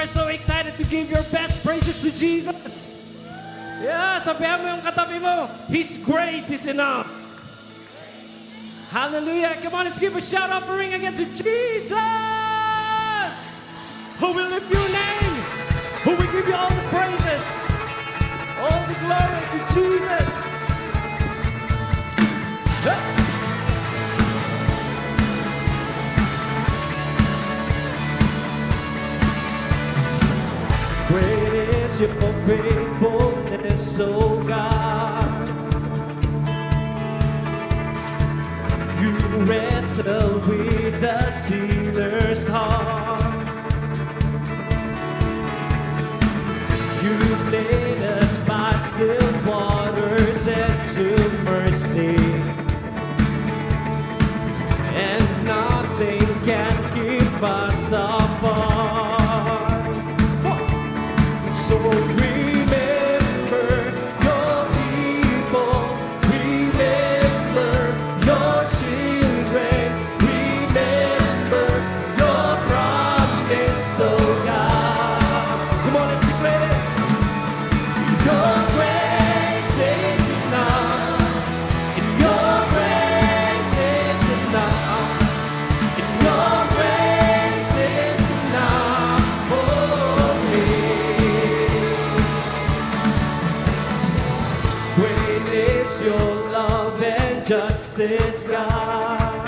are so excited to give your best praises to Jesus. Yeah, sabihan mo yung katabi mo, His grace is enough. Hallelujah. Come on, let's give a shout offering again to Jesus, who will lift your name, who will give you all the praises, all the glory to Jesus. Great is your faithfulness, O God. You wrestle with the sinner's heart. You led us by still waters and to mercy, and nothing can keep us apart. So remember your people, remember your children, remember your promise, oh God. Come on, let's declare this. Your grace is enough, and your grace is enough, and your grace is enough for me. Great is your love and justice, God.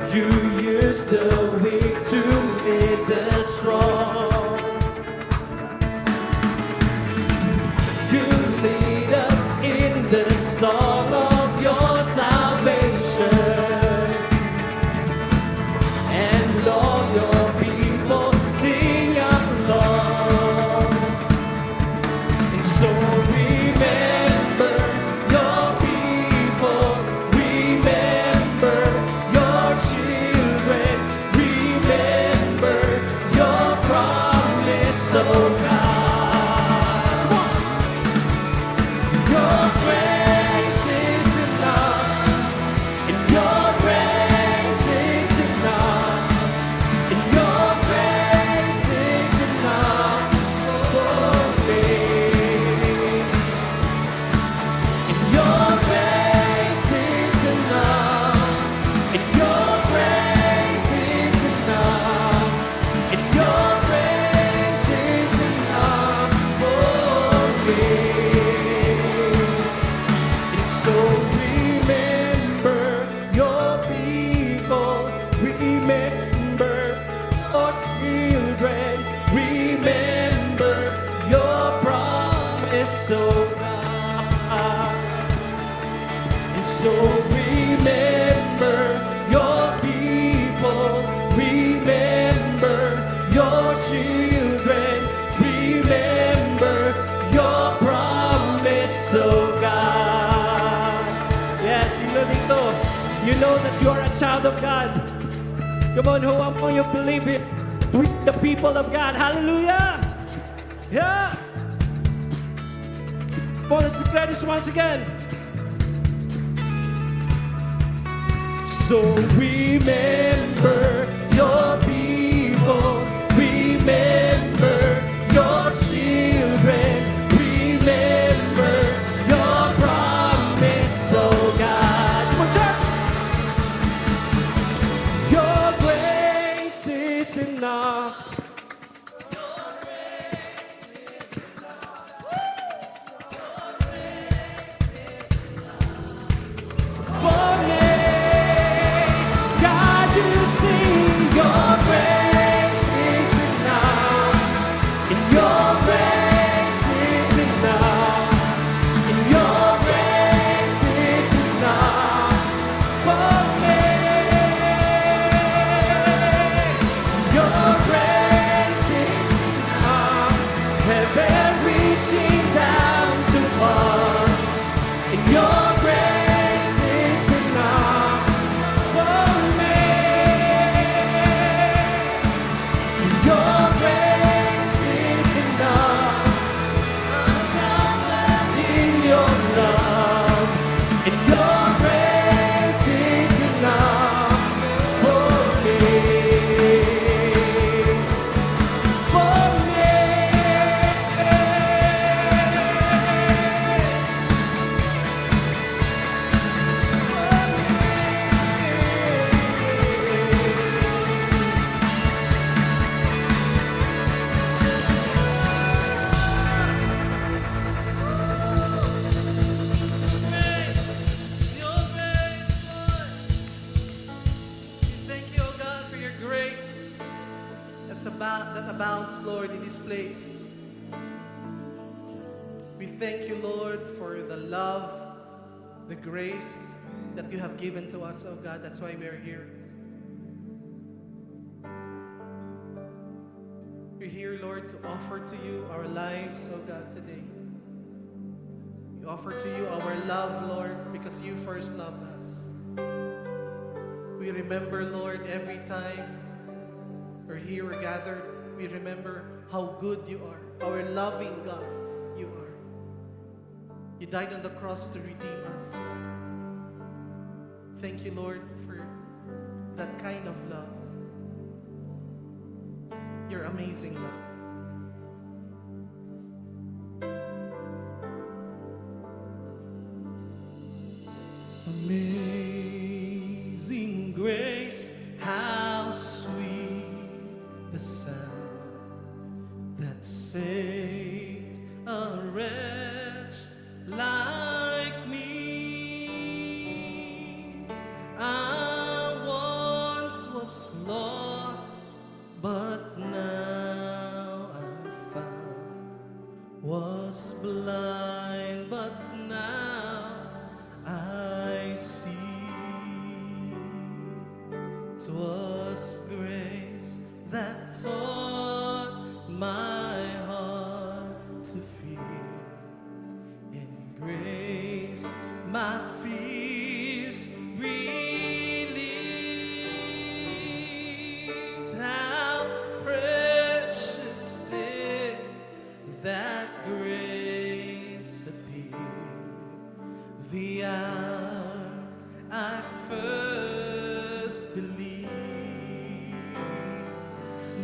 You use the weak to lead the strong. You lead us in the song of your salvation, and all your people sing along. And so remember your people, remember your children, remember your promise, oh God. Your grace is enough, and your grace is enough, and your grace is enough for me. And your grace is enough, and your grace is enough, and your grace is enough for me. And so remember your people, remember your children, remember your promise, oh God. And so remember your people, remember your children, remember your promise, oh God. Yes, you know that you are a child of God. Come on, who among you believe it? We the people of God. Hallelujah. Yeah. Come on, let's declare this once again. So remember your people, remember your children, remember your promise, oh God. Come on, church. Your grace is enough. For me, God, you that abounds, Lord, in this place. We thank you, Lord, for the love, the grace that you have given to us, oh God. That's why we are here. We're here, Lord, to offer to you our lives, oh God, today. We offer to you our love, Lord, because you first loved us. We remember, Lord, every time we're here, we're gathered, we remember how good you are, our loving God you are. You died on the cross to redeem us. Thank you, Lord, for that kind of love. Your amazing love. Amazing grace, how sweet the sound that saved a wretch like me. I once was lost, but now I'm found. Was blind, but now I see. 'Twas grace that taught my heart to fear. In grace, my fears relieved. How precious did that grace appear. The hour I first believed.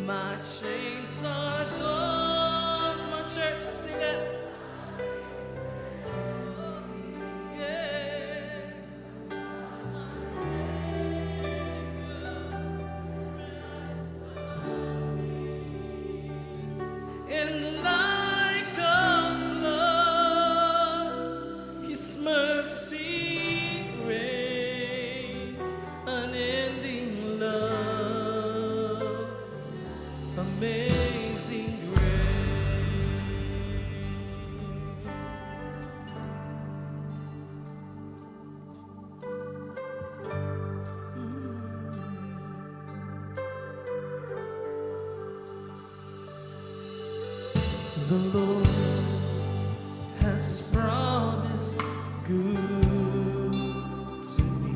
My chains are gone. Come on, church, sing it. And like a flood, His mercy reigns, unending love, amazing grace. The Lord has promised good to me.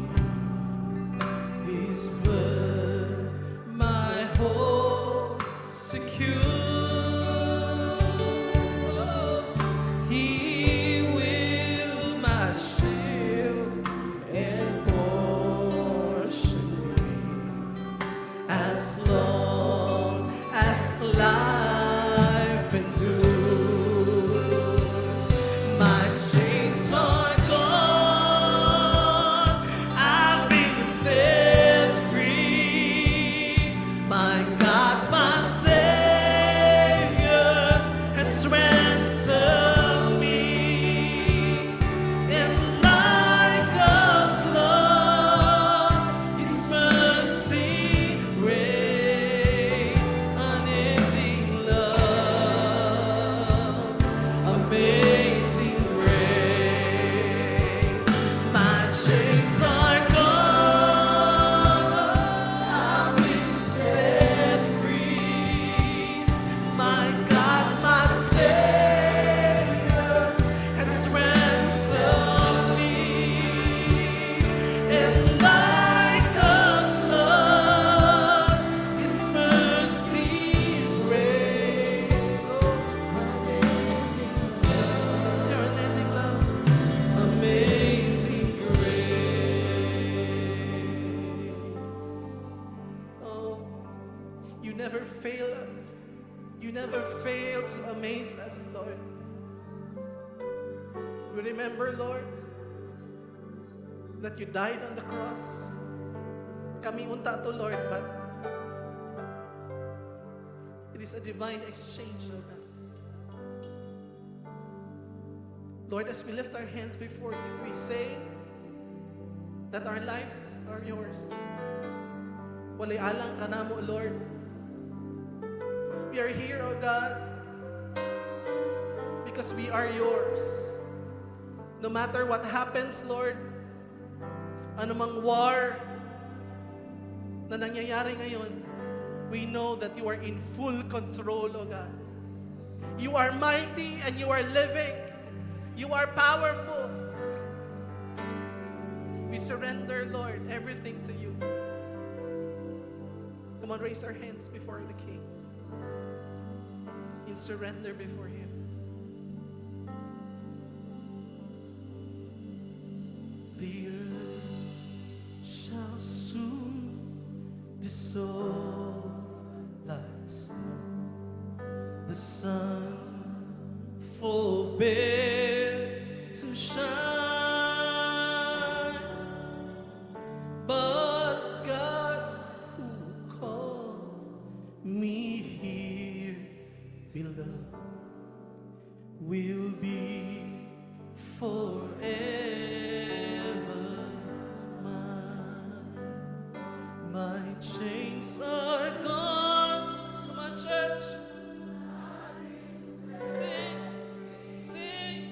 His word, my hope secures. Oh, He will my shield and portion be, as long as life endures. My chains are gone, I've been set free. My God, my Savior has ransomed me. And like a flood, His mercy reigns, unending love, amazing grace. My chains are gone, I've been set free. My God, my Savior has ransomed me. And like a flood, His mercy reigns. It's your unending love, amazing grace. Oh, you never fail us. You never fail to amaze us, Lord. We remember, Lord, that you died on the cross. Kami unta to, Lord, but it is a divine exchange, oh God. Lord, as we lift our hands before you, we say that our lives are yours. Walay alang ka namo, Lord. We We are here, O God, because we are yours. No matter what happens, Lord, anumang war na nangyayari ngayon, we know that you are in full control, O God. You are mighty and you are living. You are powerful. We surrender, Lord, everything to you. Come on, raise our hands before the King in surrender before Him. The earth shall soon dissolve like snow. The sun forbear to shine, but God who called me here below will be forever mine. My chains are gone. Come on, church. Sing, sing.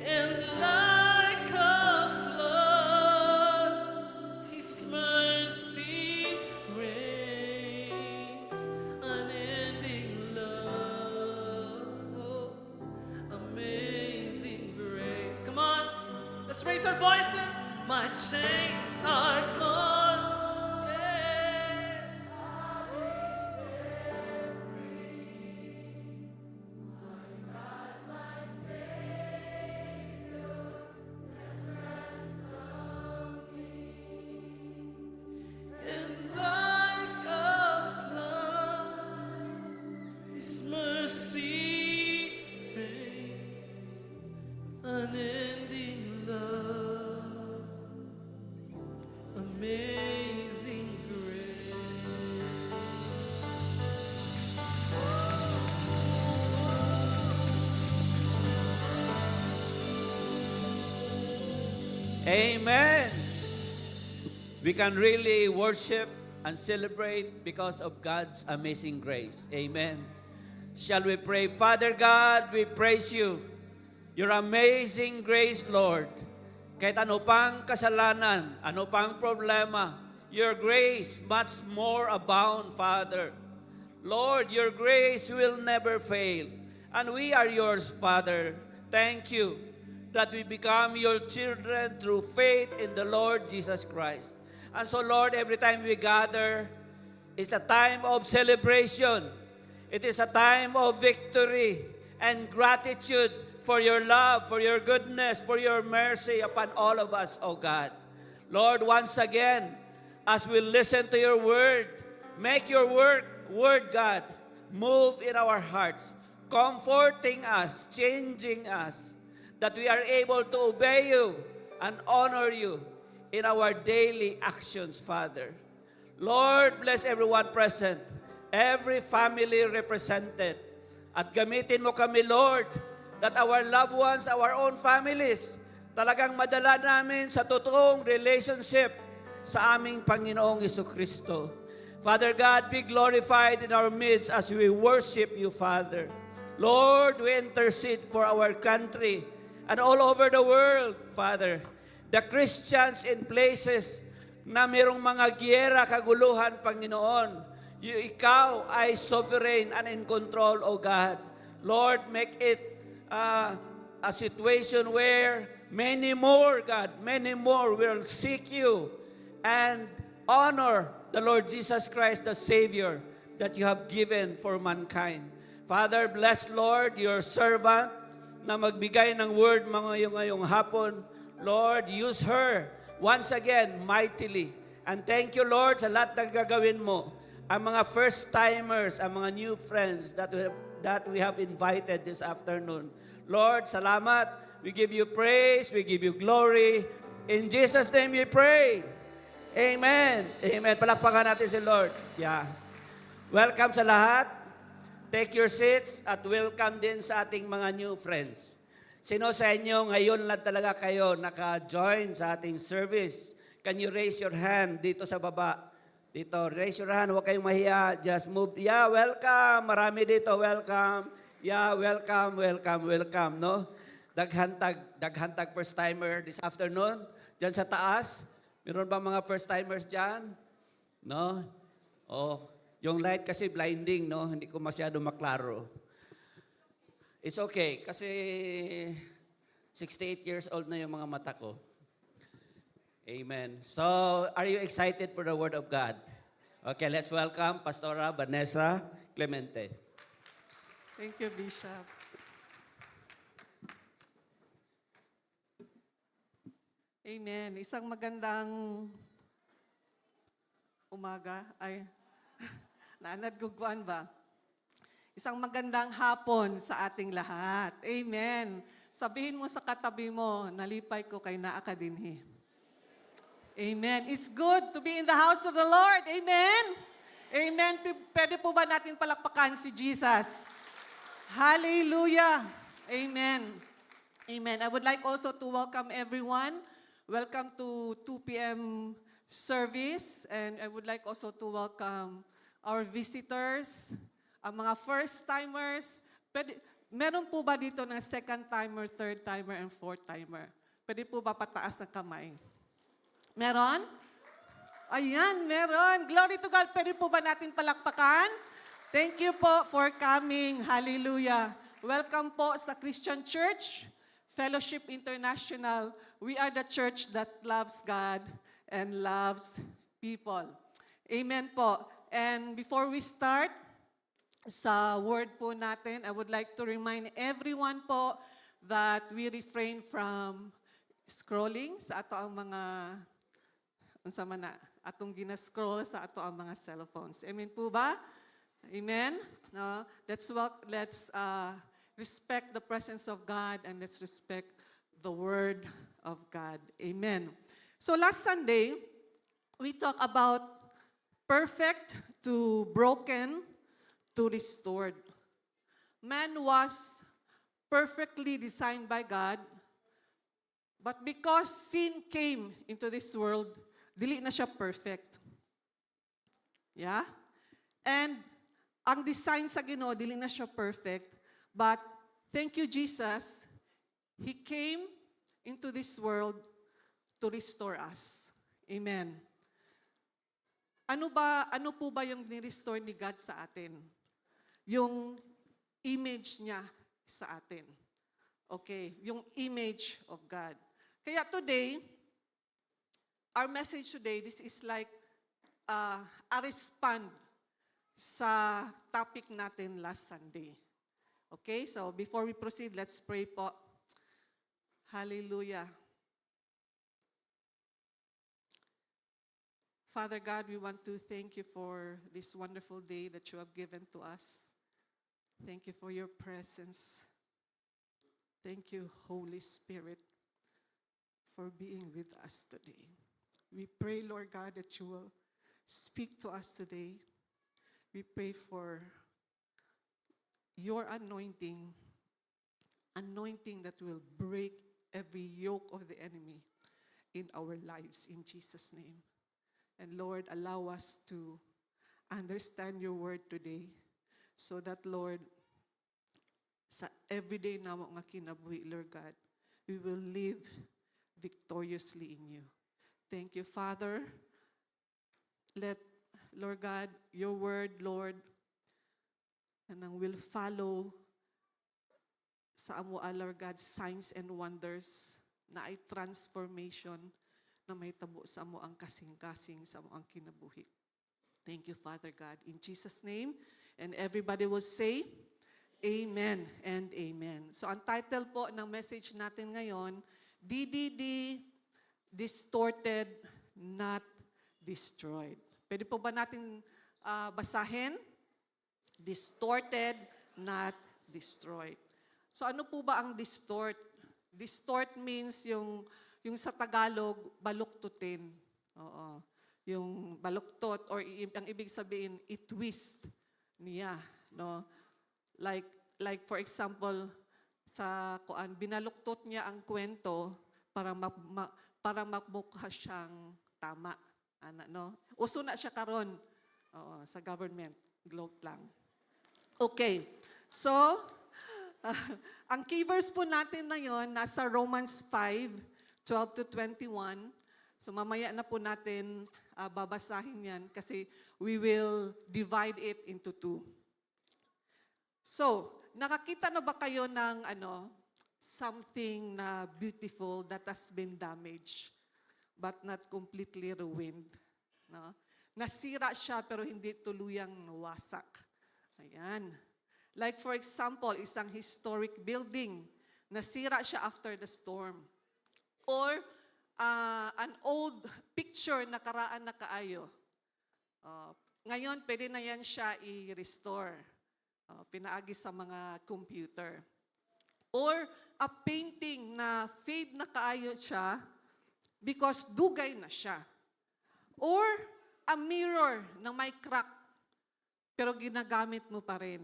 And like a flood, His mercy reigns, unending love, oh, amazing grace. Come on, let's raise our voices. My chains are gone. Yeah. And like a flood, His mercy reigns, unending love, amazing grace. Amen. We can really worship and celebrate because of God's amazing grace. Amen. Shall we pray? Father God, we praise you. Your amazing grace, Lord. Kahit ano pang kasalanan, ano pang problema, your grace much more abound, Father. Lord, your grace will never fail. And we are yours, Father. Thank you that we become your children through faith in the Lord Jesus Christ. And so, Lord, every time we gather, it's a time of celebration. It is a time of victory and gratitude for your love, for your goodness, for your mercy upon all of us, O God. Lord, once again, as we listen to your word, make your word, God, move in our hearts, comforting us, changing us, that we are able to obey you and honor you in our daily actions, Father. Lord, bless everyone present, every family represented. At gamitin mo kami, Lord, that our loved ones, our own families, talagang madala namin sa totoong relationship sa aming Panginoong Jesucristo. Father God, be glorified in our midst as we worship you, Father. Lord, we intercede for our country and all over the world, Father. The Christians in places na mayroong mga giyera, kaguluhan, Panginoon, ikaw ay sovereign and in control, O God. Lord, make it a situation where many more, God, many more will seek you and honor the Lord Jesus Christ, the Savior that you have given for mankind. Father, bless, Lord, your servant na magbigay ng word ngayong hapon. Lord, use her once again mightily. And thank you, Lord, sa lahat ng gagawin mo. Ang mga first-timers, ang mga new friends that we have invited this afternoon. Lord, salamat. We give you praise. We give you glory. In Jesus' name we pray. Amen. Amen. Palakpakan natin si Lord. Yeah. Welcome sa lahat. Take your seats at welcome din sa ating mga new friends. Sino sa inyo ngayon lang talaga kayo naka-join sa ating service? Can you raise your hand dito sa baba? Dito, raise your hand. Huwag kayong mahiya. Just move. Yeah, welcome. Marami dito. Welcome. Yeah, welcome, welcome, welcome. No? Daghantag first-timer this afternoon. Diyan sa taas. Meron ba mga first-timers dyan? No? Oh, yung light kasi blinding, no? Hindi ko masyado maklaro. It's okay, kasi 68 years old na yung mga mata ko. Amen. So, are you excited for the Word of God? Okay, let's welcome Pastora Vanessa Clemente. Thank you, Bishop. Amen. Isang magandang umaga. Ay, naanadgugwan ba? Isang magandang hapon sa ating lahat. Amen. Sabihin mo sa katabi mo, nalipay ko kay naa ka dinhi. Amen. It's good to be in the house of the Lord. Amen. Amen. Pwede po ba natin palakpakan si Jesus? Hallelujah. Amen. Amen. I would like also to welcome everyone. Welcome to 2 p.m. service. And I would like also to welcome our visitors, ang mga first-timers. Meron po ba dito ng second-timer, third-timer, and fourth-timer? Pwede po ba pataas ang kamay? Meron? Ayan, meron. Glory to God. Pwede po ba natin palakpakan? Thank you po for coming. Hallelujah. Welcome po sa Christian Church, Fellowship International. We are the church that loves God and loves people. Amen po. And before we start sa word po natin, I would like to remind everyone po that we refrain from scrolling sa ato ang mga unsa man na atong gina-scroll sa ato ang mga cellphones. Amen po ba? Amen. No, let's respect the presence of God and let's respect the word of God. Amen. So last Sunday, we talked about perfect to broken to restored. Man was perfectly designed by God, but because sin came into this world, dili na siya perfect. Yeah? And ang design sa Ginoo, dili na siya perfect, but thank you, Jesus, He came into this world to restore us. Amen. Ano po ba yung ni-restore ni God sa atin? Yung image niya sa atin. Okay, yung image of God. Kaya today, our message today, this is like a respond sa topic natin last Sunday. Okay, so before we proceed, let's pray po. Hallelujah. Father God, we want to thank you for this wonderful day that you have given to us. Thank you for your presence. Thank you, Holy Spirit, for being with us today. We pray, Lord God, that you will speak to us today. We pray for your anointing that will break every yoke of the enemy in our lives in Jesus' name. And Lord, allow us to understand your word today so that, Lord, sa everyday na nga kinabuhi, Lord God, we will live victoriously in you. Thank you, Father. Let, Lord God, your word, Lord, and will follow sa amo, Lord God, signs and wonders na ay transformation na may tabo sa amo ang kasing-kasing sa amo ang kinabuhi. Thank you, Father God. In Jesus' name, and everybody will say, Amen and Amen. So ang title po ng message natin ngayon, DDD, Distorted, Not Destroyed. Pwede po ba natin basahin? Distorted, not destroyed. So ano po ba ang distort? Distort means yung sa Tagalog, baluktutin. Oo. Yung baluktot or ang ibig sabihin, i-twist niya, no? Like for example, binaluktot niya ang kwento para magmukha siyang tama. No? Uso na siya karon sa government. Globe lang. Okay. So, ang key verse po natin na yon nasa Romans 5:12 to 21. So mamaya na po natin babasahin yan kasi we will divide it into two. So, nakakita na ba kayo ng something na beautiful that has been damaged but not completely ruined? No? Nasira siya pero hindi tuluyang nawasak. Ayan. Like for example, isang historic building. Nasira siya after the storm. Or an old picture na karaan na kaayo. Ngayon, pwede na yan siya i-restore. Pinaagi sa mga computer. Or a painting na fade na kaayo siya because dugay na siya. Or a mirror na may crack pero ginagamit mo pa rin.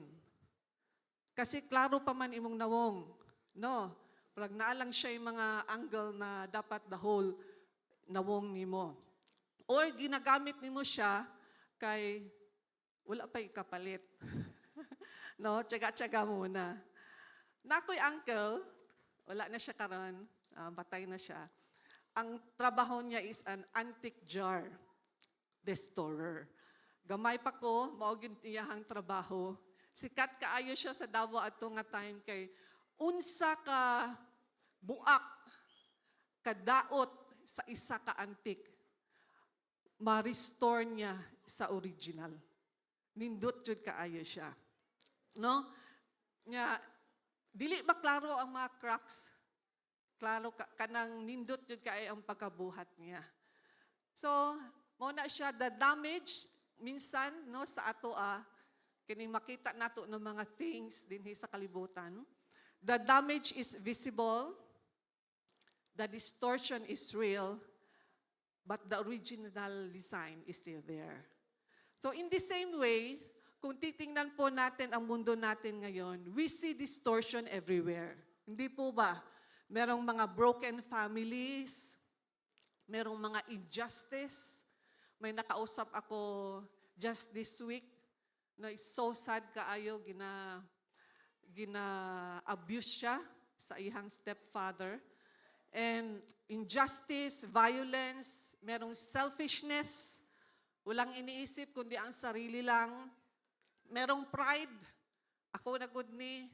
Kasi klaro pa man imong nawong. No? Pag naalang siya yung mga angle na dapat the whole nawong nimo. Or ginagamit nimo siya kay wala pa ikapalit. No? Tiyaga-tiyaga muna. Nakoy uncle, wala na siya karon, batay na siya. Ang trabaho niya is an antique jar restorer. Gamay pa ko, maugin iyahang trabaho. Sikat kaayo siya sa Davao ato nga time kay unsa ka buak kadaot sa isa ka antique ma-restore niya sa original. Nindot jud kaayo siya. No? Nya dili maklaro ang mga cracks. Klaro kanang nindot jud kaayo ang pagkabuhat niya. So, mo na siya the damage minsan no sa ato kini makita nato ng mga things dinhi sa kalibutan. The damage is visible. The distortion is real. But the original design is still there. So in the same way, kung titingnan po natin ang mundo natin ngayon, we see distortion everywhere. Hindi po ba? Merong mga broken families, merong mga injustice. May nakausap ako just this week na so sad kaayo gina-abuse siya sa ihang stepfather. And injustice, violence, merong selfishness, walang iniisip kundi ang sarili lang. Merong pride, ako na good ni,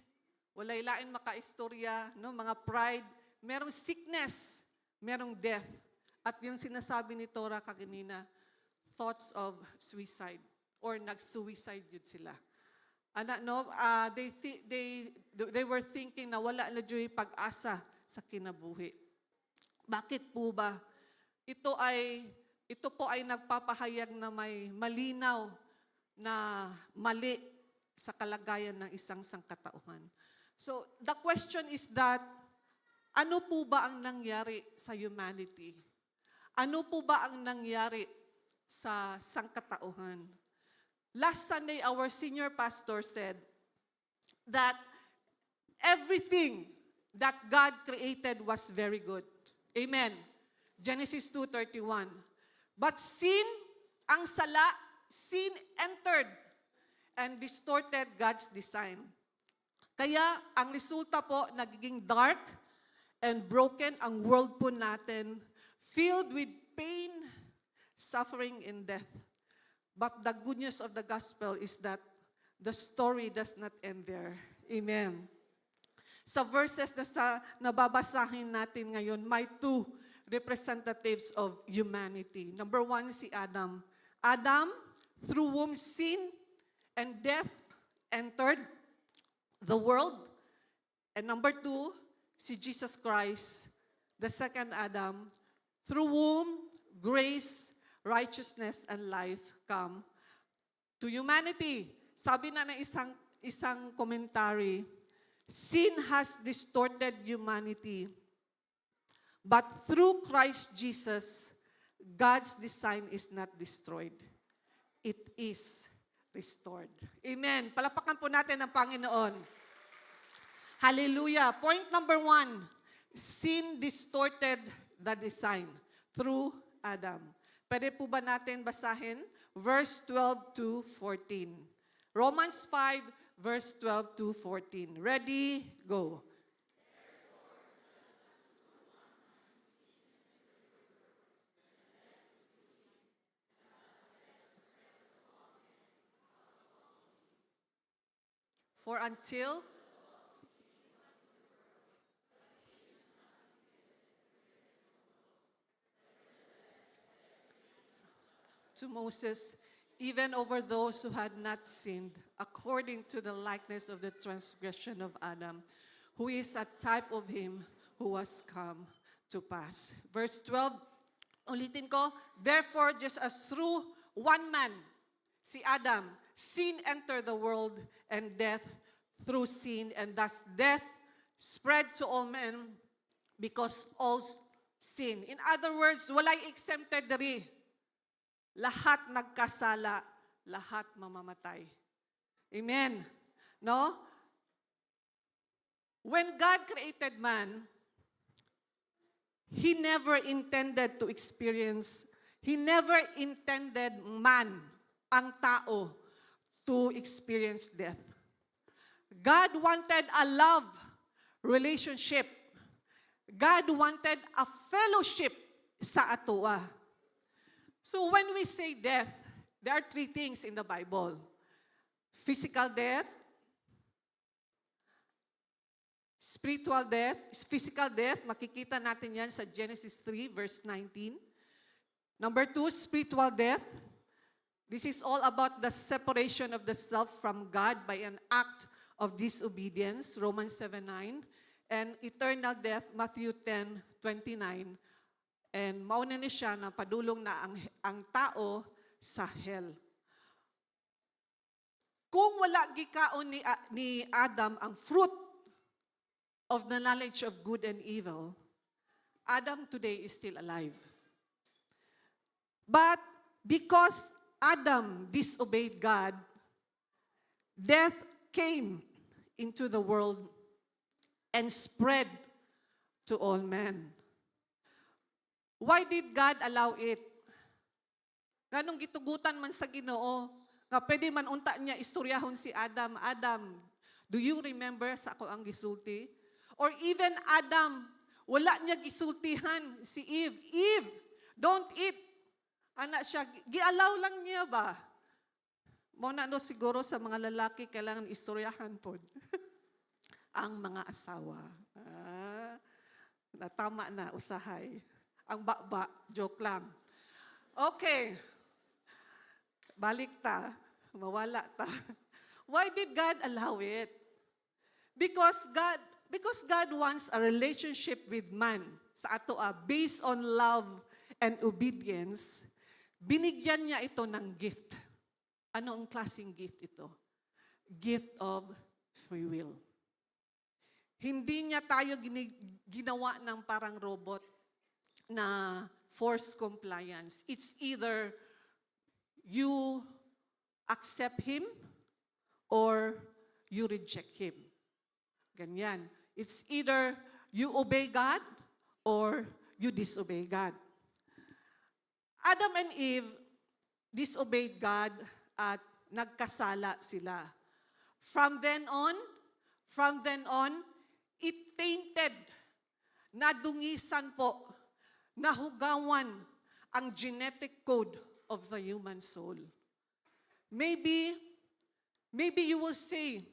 walay lain makaistorya, no? Mga pride. Merong sickness, merong death. At yung sinasabi ni Tora kaganina, thoughts of suicide or nag-suicide yun sila. They were thinking na wala na dyo'y pag-asa sa kinabuhi. Bakit po ba? Ito po ay nagpapahayag na may malinaw na mali sa kalagayan ng isang sangkatauhan. So, the question is that, ano po ba ang nangyari sa humanity? Ano po ba ang nangyari sa sangkatauhan? Last Sunday, our senior pastor said that everything that God created was very good. Amen. Genesis 2:31. But sin, ang sala, sin entered and distorted God's design. Kaya ang resulta po, nagiging dark and broken ang world po natin, filled with pain, suffering, and death. But the good news of the gospel is that the story does not end there. Amen. Sa verses na nababasahin natin ngayon, may two representatives of humanity. Number one, si Adam. Adam, through whom sin and death entered the world. And number two, si Jesus Christ, the second Adam, through whom grace, righteousness, and life come to humanity. Sabi na ng isang commentary, sin has distorted humanity, but through Christ Jesus, God's design is not destroyed. It is restored. Amen. Palapakan po natin ang Panginoon. Hallelujah. Point number 1, sin distorted the design through Adam. Pwede po ba natin basahin? Verse 12 to 14. Romans 5, verse 12 to 14. Ready? Go. For until to Moses, even over those who had not sinned, according to the likeness of the transgression of Adam, who is a type of him who was come to pass. Verse 12, ulitin ko, therefore, just as through one man, si Adam, sin entered the world, and death through sin, and thus death spread to all men because all sin. In other words, walay exempted diri. Lahat nagkasala, lahat mamamatay. Amen. No? When God created man, He never intended to experience, He never intended man, ang tao, to experience death. God wanted a love relationship. God wanted a fellowship sa atoa. So when we say death, there are 3 things in the Bible. Physical death, spiritual death, physical death, makikita natin yan sa Genesis 3, verse 19. Number 2, spiritual death. This is all about the separation of the self from God by an act of disobedience, Romans 7:9. And eternal death, Matthew 10:29. And mauna ni siya na padulong na ang tao sa hell. Kung wala gikaon ni Adam ang fruit of the knowledge of good and evil, Adam today is still alive. But because Adam disobeyed God, death came into the world and spread to all men. Why did God allow it? Ganong gitugutan man sa Ginoo, nga pwede man unta niya istoryahon si Adam, Adam, do you remember sa ako ang gisulti? Or even Adam, wala niya gisultihan si Eve. Eve, don't eat. Anak siya, gialaw lang niya ba? Muna no siguro sa mga lalaki, kailangan istoryahan po. Ang mga asawa. Natama na, usahay. Ang baba, joke lang. Okay. Balik ta. Mawala ta. Why did God allow it? Because God wants a relationship with man sa ato based on love and obedience. Binigyan niya ito ng gift. Ano ang klaseng gift ito? Gift of free will. Hindi niya tayo ginawa ng parang robot na forced compliance. It's either you accept Him or you reject Him. Ganyan. It's either you obey God or you disobey God. Adam and Eve disobeyed God at nagkasala sila. From then on, it tainted, nadungisan po, nahugawan ang genetic code of the human soul. Maybe you will say,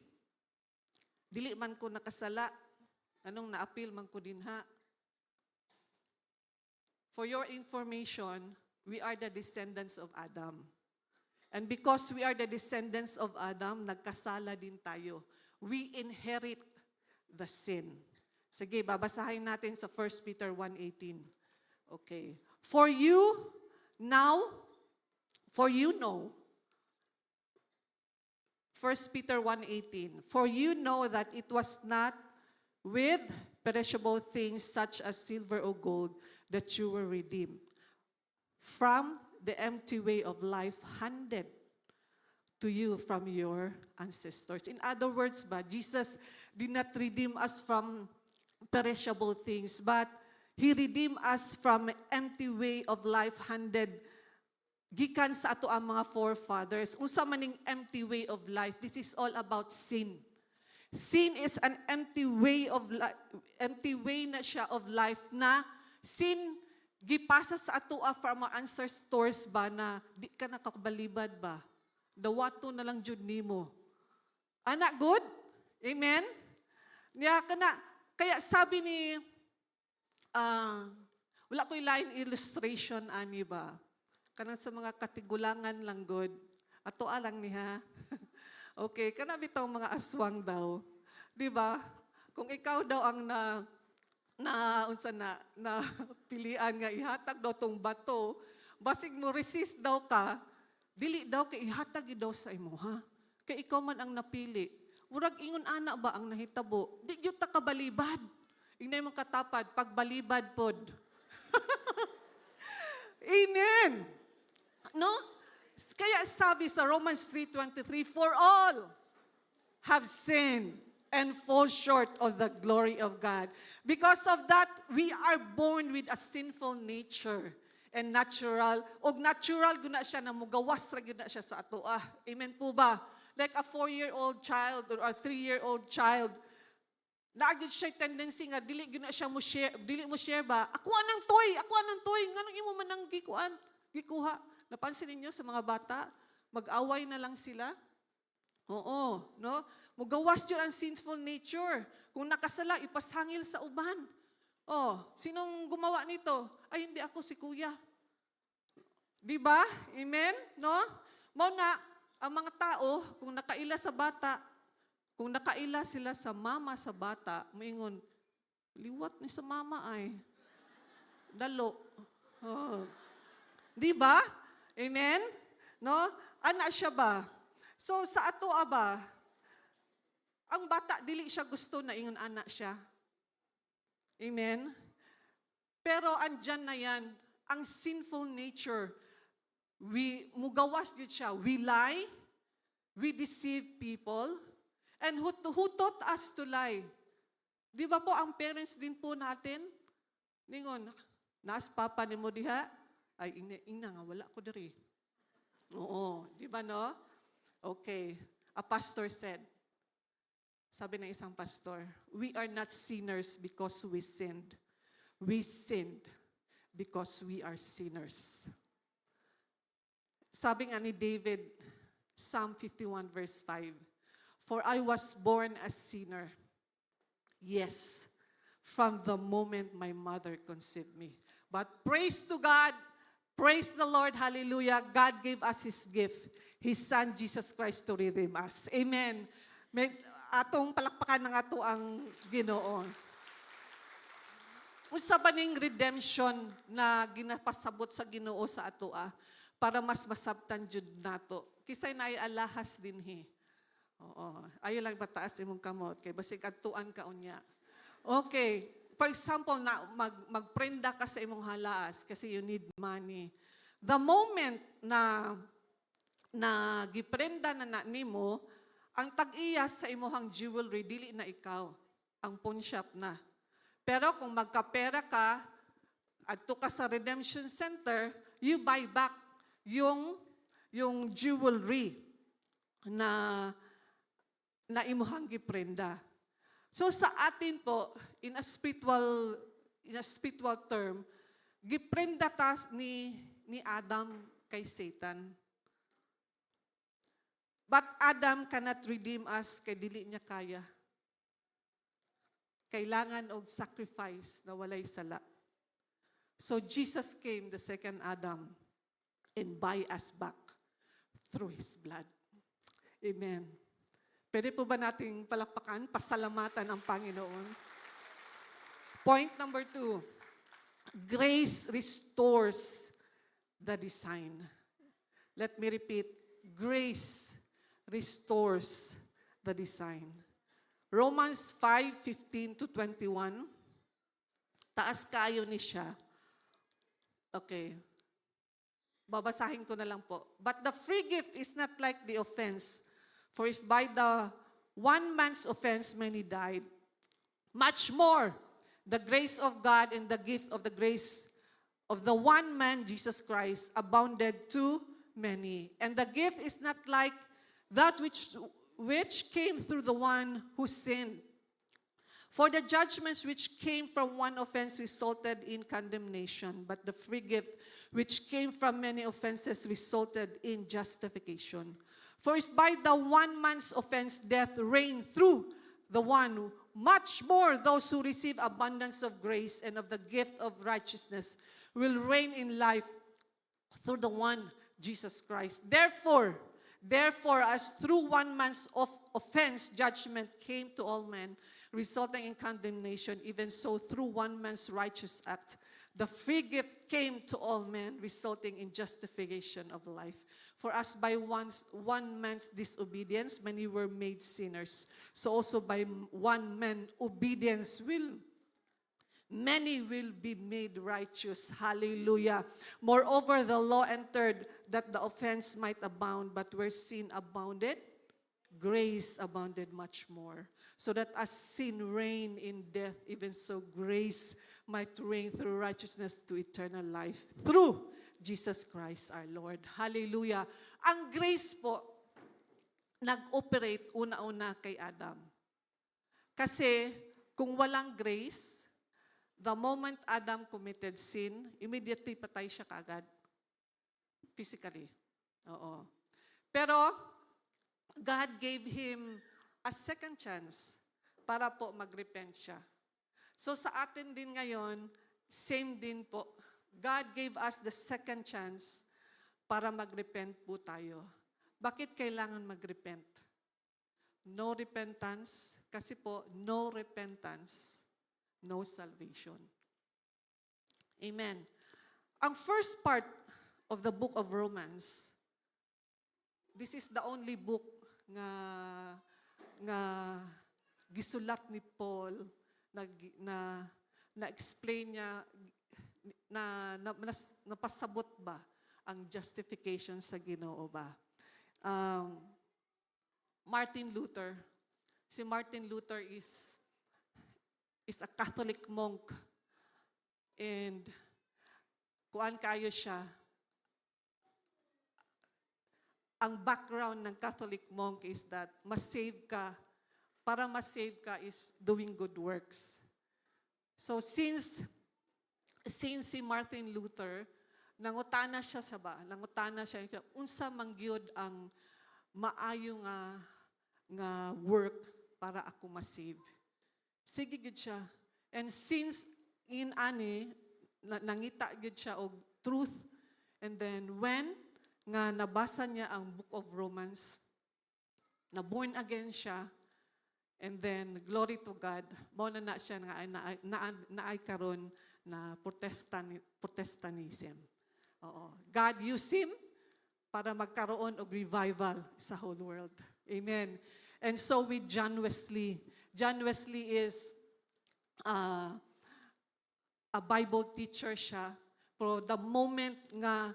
dili man ko nakasala, anong na-appeal man ko dinha. For your information, we are the descendants of Adam. And because we are the descendants of Adam, nagkasala din tayo. We inherit the sin. Sige, babasahin natin sa 1 Peter 1:18. Okay. For you know, 1 Peter 1:18, for you know that it was not with perishable things such as silver or gold that you were redeemed from the empty way of life handed to you from your ancestors. In other words Jesus did not redeem us from perishable things, but He redeemed us from empty way of life handed gikan sa ato ang mga forefathers. Unsa maning empty way of life, this is all about sin. Sin is an empty way of life, empty way na siya of life na sin gipasa sa ato from our ancestors ba na di ka nakabalibad ba? Dawato na lang jud nimo. Anak good? Amen? Kaya sabi ni wala ko'y line illustration ani ba? Kanang sa mga katigulangan lang good. Ato alang niha. Okay, kana bitaw mga aswang daw. 'Di ba? Kung ikaw daw ang na pilian nga ihatag daw tong bato, basig mo resist daw ka, dili daw kay ihatag daw sa imo ha. Kay ikaw man ang napili. Murag ingon ana ba ang nahitabo? Di gyud ta kabalibad. Ingnay mo katapad pagbalibad pod. Amen. No? Kaya sabi sa Romans 3:23, for all have sinned and fall short of the glory of God. Because of that, we are born with a sinful nature and natural. Og natural guna siya na mugawas ra gyud na siya sa ato. Amen po ba? Like a 4-year-old child or a 3-year-old child, naagid siya tendency nga dili gyud na siya mo share ba? Ako anang toy, nganong imo man ang gikuha. Napansin ninyo sa mga bata, mag-away na lang sila? Oo, no? Mugawas yun ang sinful nature. Kung nakasala, ipashangil sa uban. Oh, sinong gumawa nito? Ay, hindi ako, si kuya. Di ba? Amen? No? Mauna, ang mga tao, kung nakaila sa bata, kung nakaila sila sa mama sa bata, maingon, liwat ni sa mama ay. Dalo. Oh. Di ba? Amen? No? Ana siya ba? So sa ato ba, ang bata dili siya gusto na ingon ana siya. Amen? Pero andyan na yan, ang sinful nature. Mugawas yun siya. We lie, we deceive people, and who taught us to lie? Di ba po ang parents din po natin? Ningon, naas papa ni mo diha? Ay, ina nga, wala ko diri. Oo, di ba no? Okay, a pastor said, sabi ng isang pastor, we are not sinners because we sinned. We sinned because we are sinners. Sabi nga ni David, Psalm 51 verse 5, for I was born a sinner. Yes, from the moment my mother conceived me. But praise to God, praise the Lord, hallelujah. God gave us His gift, His Son, Jesus Christ, to redeem us. Amen. May atong palakpakan ng ato ang Ginoo. Unsa ba ning redemption na ginapasabot sa Ginoo sa ato para mas masabtan jud nato. Kisay naay alahas dinhi. Oo. Ayo lang bataas imong kamot kay basig adtuan ka unya. Okay. For example, magprenda ka sa imong halaas kasi you need money. The moment na giprenda na nimo, ang tag-iya sa imuhang jewelry, dili na ikaw. Ang pawn shop na. Pero kung magkapera ka, adto ka sa redemption center, you buy back yung jewelry na imuhang giprenda. So sa atin po, in a spiritual term, giprenda tas ni Adam kay Satan. But Adam cannot redeem us kay dili niya kaya. Kailangan og sacrifice na walay sala. So Jesus came, the second Adam, and buy us back through His blood. Amen. Pwede po ba nating palakpakan, pasalamatan ang Panginoon? Point number 2, grace restores the design. Let me repeat, grace restores the design. Romans 5:15-21, taas kayo ni siya. Okay. Babasahin ko na lang po. But the free gift is not like the offense. For if by the one man's offense many died, much more the grace of God and the gift of the grace of the one man, Jesus Christ, abounded to many. And the gift is not like that which came through the one who sinned. For the judgments which came from one offense resulted in condemnation, but the free gift which came from many offenses resulted in justification. For if by the one man's offense death reigned through the one, much more those who receive abundance of grace and of the gift of righteousness will reign in life through the one, Jesus Christ. Therefore, as through one man's offense judgment came to all men, resulting in condemnation, even so through one man's righteous act, the free gift came to all men, resulting in justification of life. For as by one man's disobedience many were made sinners, so also by one man's obedience many will be made righteous. Hallelujah. Moreover, the law entered that the offense might abound, but where sin abounded, grace abounded much more. So that as sin reigned in death, even so grace might reign through righteousness to eternal life through Jesus Christ our Lord. Hallelujah. Ang grace po, nag-operate una-una kay Adam. Kasi kung walang grace, the moment Adam committed sin, immediately patay siya kaagad. Physically. Oo. Pero God gave him a second chance para po mag-repent siya. So sa atin din ngayon, same din po. God gave us the second chance para mag-repent po tayo. Bakit kailangan mag-repent? No repentance, kasi po, no repentance, no salvation. Amen. Ang first part of the book of Romans, this is the only book nga gisulat ni Paul na explain niya napasabot ba ang justification sa Ginoo ba. Martin Luther. Si Martin Luther is a Catholic monk, and kuan kayo siya. Ang background ng Catholic monk is that para ma-save ka is doing good works. So since si Martin Luther, nangutana siya, unsa mangyud ang maayo nga work para ako ma-save. Sige gud siya. And since nangita gud siya og truth, and then when nga nabasa niya ang Book of Romans, na born again siya, and then glory to God, mao na siya naay karon na Protestantism. Oo. God used him para magkaroon og revival sa whole world. Amen. And so with John Wesley is a Bible teacher siya. Pero the moment nga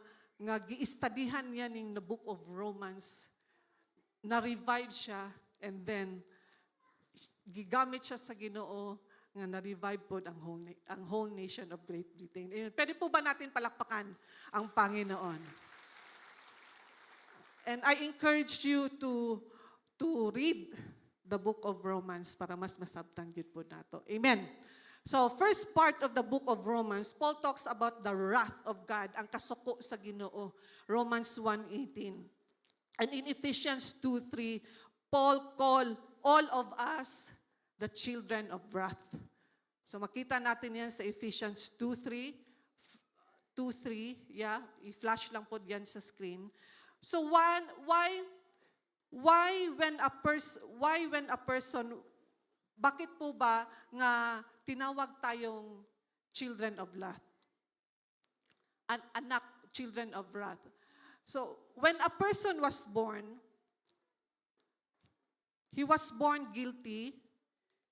giistadihan niya ning the Book of Romans, na-revive siya, and then gigamit siya sa Ginoo nga na-revive po ang whole nation of Great Britain. Pwede po ba natin palakpakan ang Panginoon? And I encourage you to read the Book of Romans para mas masabtan gyud po nato. Amen. So, first part of the book of Romans, Paul talks about the wrath of God, ang kasuko sa Ginoo, Romans 1:18. And in Ephesians 2:3, Paul called all of us the children of wrath. So, makita natin yan sa Ephesians 2:3, yeah, i-flash lang po yan sa screen. So, why when a person, bakit po ba nga tinawag tayong children of wrath? Anak, children of wrath. So, when a person was born, he was born guilty,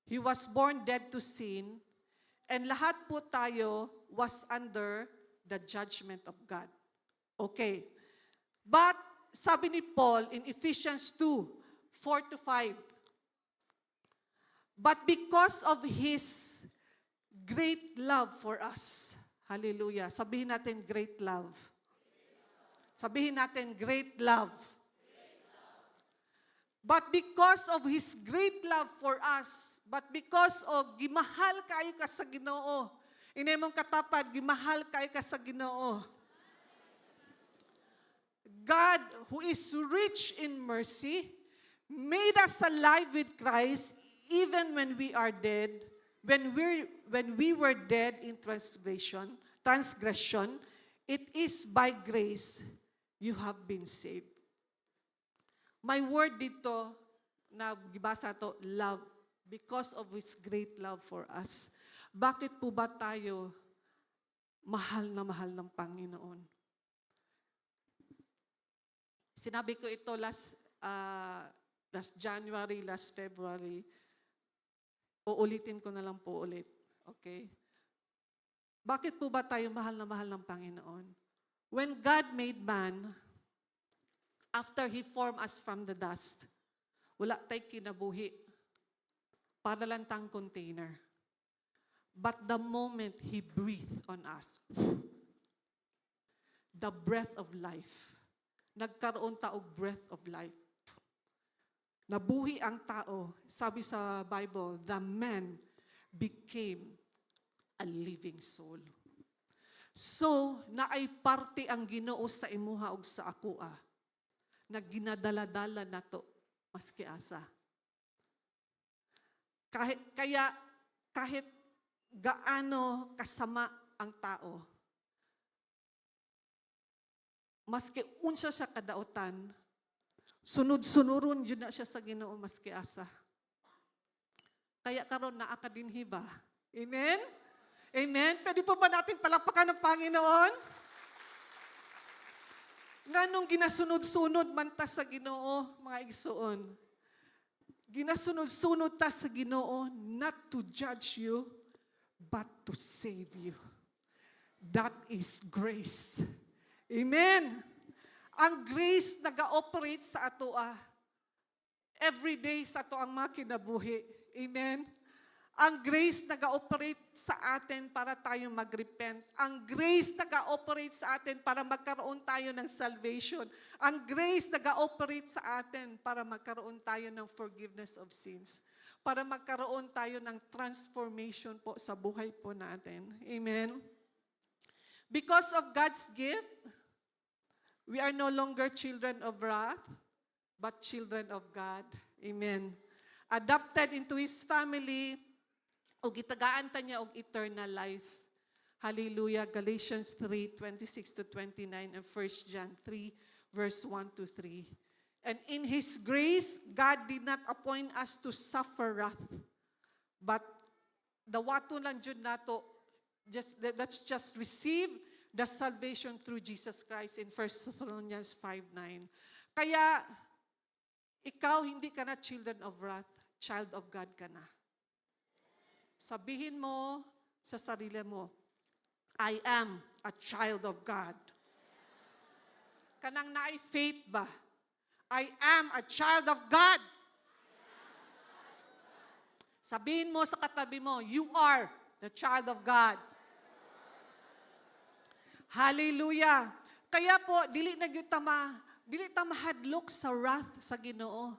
he was born dead to sin, and lahat po tayo was under the judgment of God. Okay. But, sabi ni Paul in Ephesians 2:4-5, but because of His great love for us, hallelujah, sabihin natin great love. Sabihin natin great love. But because of His great love for us, but because of gimahal kayo ka sa Ginoo, inemong katapad, gimahal kayo ka sa Ginoo. God, who is rich in mercy, made us alive with Christ even when we are dead, when we were dead in transgression, it is by grace you have been saved. My word dito, na gibasa to, love, because of His great love for us. Bakit po ba tayo mahal na mahal ng Panginoon? Sinabi ko ito last January, last February. Uulitin ko na lang po ulit. Okay? Bakit po ba tayo mahal na mahal ng Panginoon? When God made man, after He formed us from the dust, wala tayong kinabuhi. Para lang tang container. But the moment He breathed on us, the breath of life, nagkaroon taog breath of life. Nabuhi ang tao. Sabi sa Bible, the man became a living soul. So, naay parte ang Ginoo sa imuha ug sa akoa, na ginadala-dala na to, maski asa. Kahit gaano kasama ang tao, maski unsa siya kadautan, sunod-sunuron yun na siya sa Ginoo maski asa. Kaya karon naa ka dinhi ba? Amen? Amen? Pwede po ba natin palakpakan ng Panginoon? Nganong ginasunod-sunod man ta sa Ginoo, mga igsoon? Ginasunod-sunod ta sa Ginoo not to judge you, but to save you. That is grace. Amen. Ang grace nag-operate sa ato every day sa ato ang mga kinabuhi. Amen. Ang grace nag-operate sa atin para tayo mag-repent. Ang grace nag-operate sa atin para magkaroon tayo ng salvation. Ang grace nag-operate sa atin para magkaroon tayo ng forgiveness of sins. Para magkaroon tayo ng transformation po sa buhay po natin. Amen. Because of God's gift, we are no longer children of wrath, but children of God. Amen. Adopted into His family, o gitagaan ta niya og eternal life. Hallelujah. Galatians 3:26-29 and 1 John 3:1-3. And in His grace, God did not appoint us to suffer wrath, but the wato lang jud nato, let's just receive the salvation through Jesus Christ in 1 Thessalonians 5:9. Kaya, ikaw hindi ka na children of wrath, child of God ka na. Sabihin mo sa sarili mo, I am a child of God. Kanang naay faith ba? I am a child of God. Sabihin mo sa katabi mo, you are the child of God. Hallelujah. Kaya po, dili ta mahadlok sa wrath sa Ginoo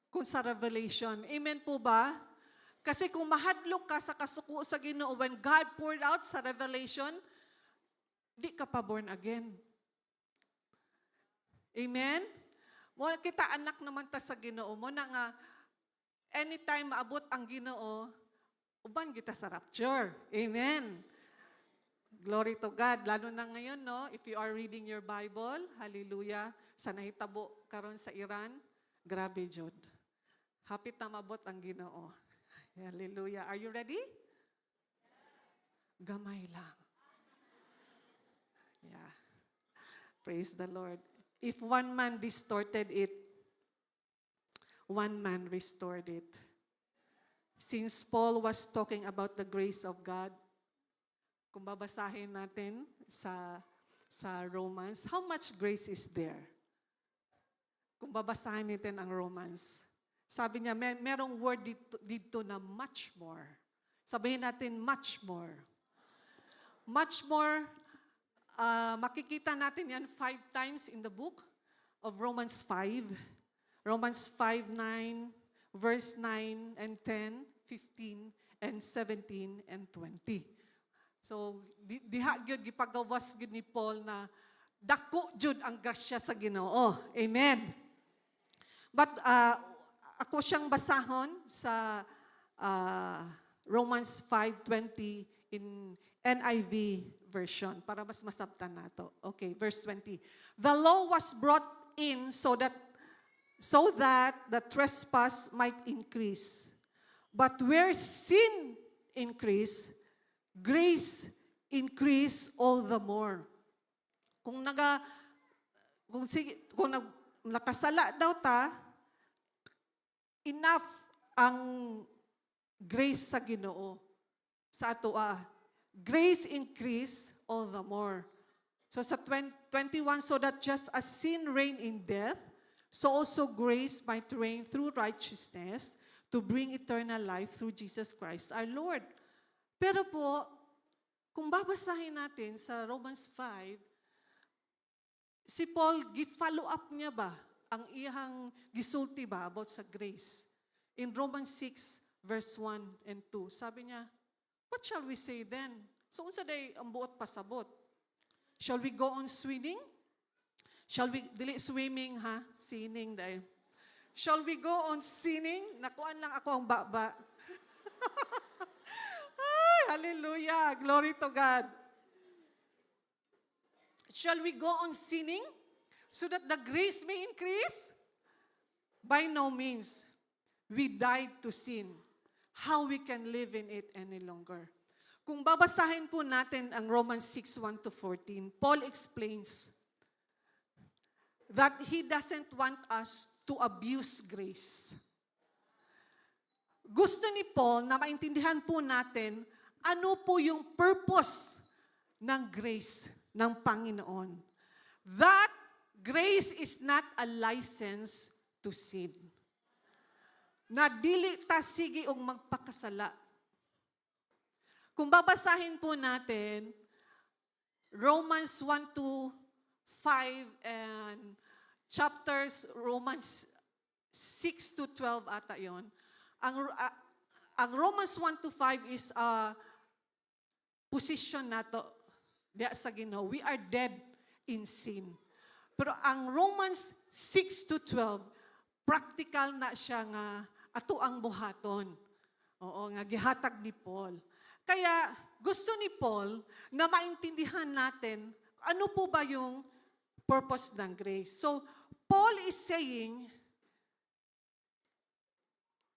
kung sa revelation. Amen po ba? Kasi kung mahadlok ka sa kasuko sa Ginoo, when God poured out sa revelation, di ka pa born again. Amen? Mo kita anak naman ta sa Ginoo mo na nga anytime maabot ang Ginoo, uban kita sa rapture. Amen. Glory to God. Lalo na ngayon, no? If you are reading your Bible, hallelujah, sa nahitabo karon sa Iran, grabe jud. Hapit na mabot ang Ginoo. Hallelujah. Are you ready? Gamay lang. Yeah. Praise the Lord. If one man distorted it, one man restored it. Since Paul was talking about the grace of God, kung babasahin natin sa sa Romans, how much grace is there? Kung babasahin natin ang Romans, sabi niya, merong word dito na much more. Sabihin natin, much more. Much more, makikita natin yan 5 times in the book of Romans 5. Romans 5:9, verse 9 and 10, 15, and 17, and 20. So, diha gyud gipagawas gyud ni Paul na dako jud ang grasya sa Ginoo. Amen. But ako siyang basahon sa Romans 5:20 in NIV version para mas masabtan nato. Okay, verse 20. The law was brought in so that the trespass might increase. But where sin increased, grace increase all the more. Kung nakasala daw ta, enough ang grace sa Ginoo sa atoa. Grace increase all the more. So sa 21, so that just as sin reigned in death, so also grace might reign through righteousness to bring eternal life through Jesus Christ our Lord. Pero po, kung babasahin natin sa Romans 5, si Paul, gi-follow up niya ba ang iyang gisulti ba about sa grace? In Romans 6, verse 1 and 2, sabi niya, what shall we say then? So, unsa day ang buot pasabot? Shall we go on swimming? Shall we, dili swimming ha? Sinning day. Shall we go on sinning? Nakuan lang ako ang baba. Ay, hallelujah. Glory to God. Shall we go on sinning so that the grace may increase? By no means. We died to sin. How we can live in it any longer? Kung babasahin po natin ang Romans 6:1-14, Paul explains that he doesn't want us to abuse grace. Gusto ni Paul na maintindihan po natin ano po yung purpose ng grace ng Panginoon. That grace is not a license to sin. Na dili ta sige og magpakasala. Kung babasahin po natin Romans 1-5 and chapters Romans 6-12 ata yon. Ang Romans 1-5 is a position nato diya sa Ginoo. We are dead in sin. Pero ang Romans 6-12, practical na siya nga ato ang buhaton. Oo, nga gihatag ni Paul. Kaya gusto ni Paul na maintindihan natin ano po ba yung purpose ng grace. So, Paul is saying,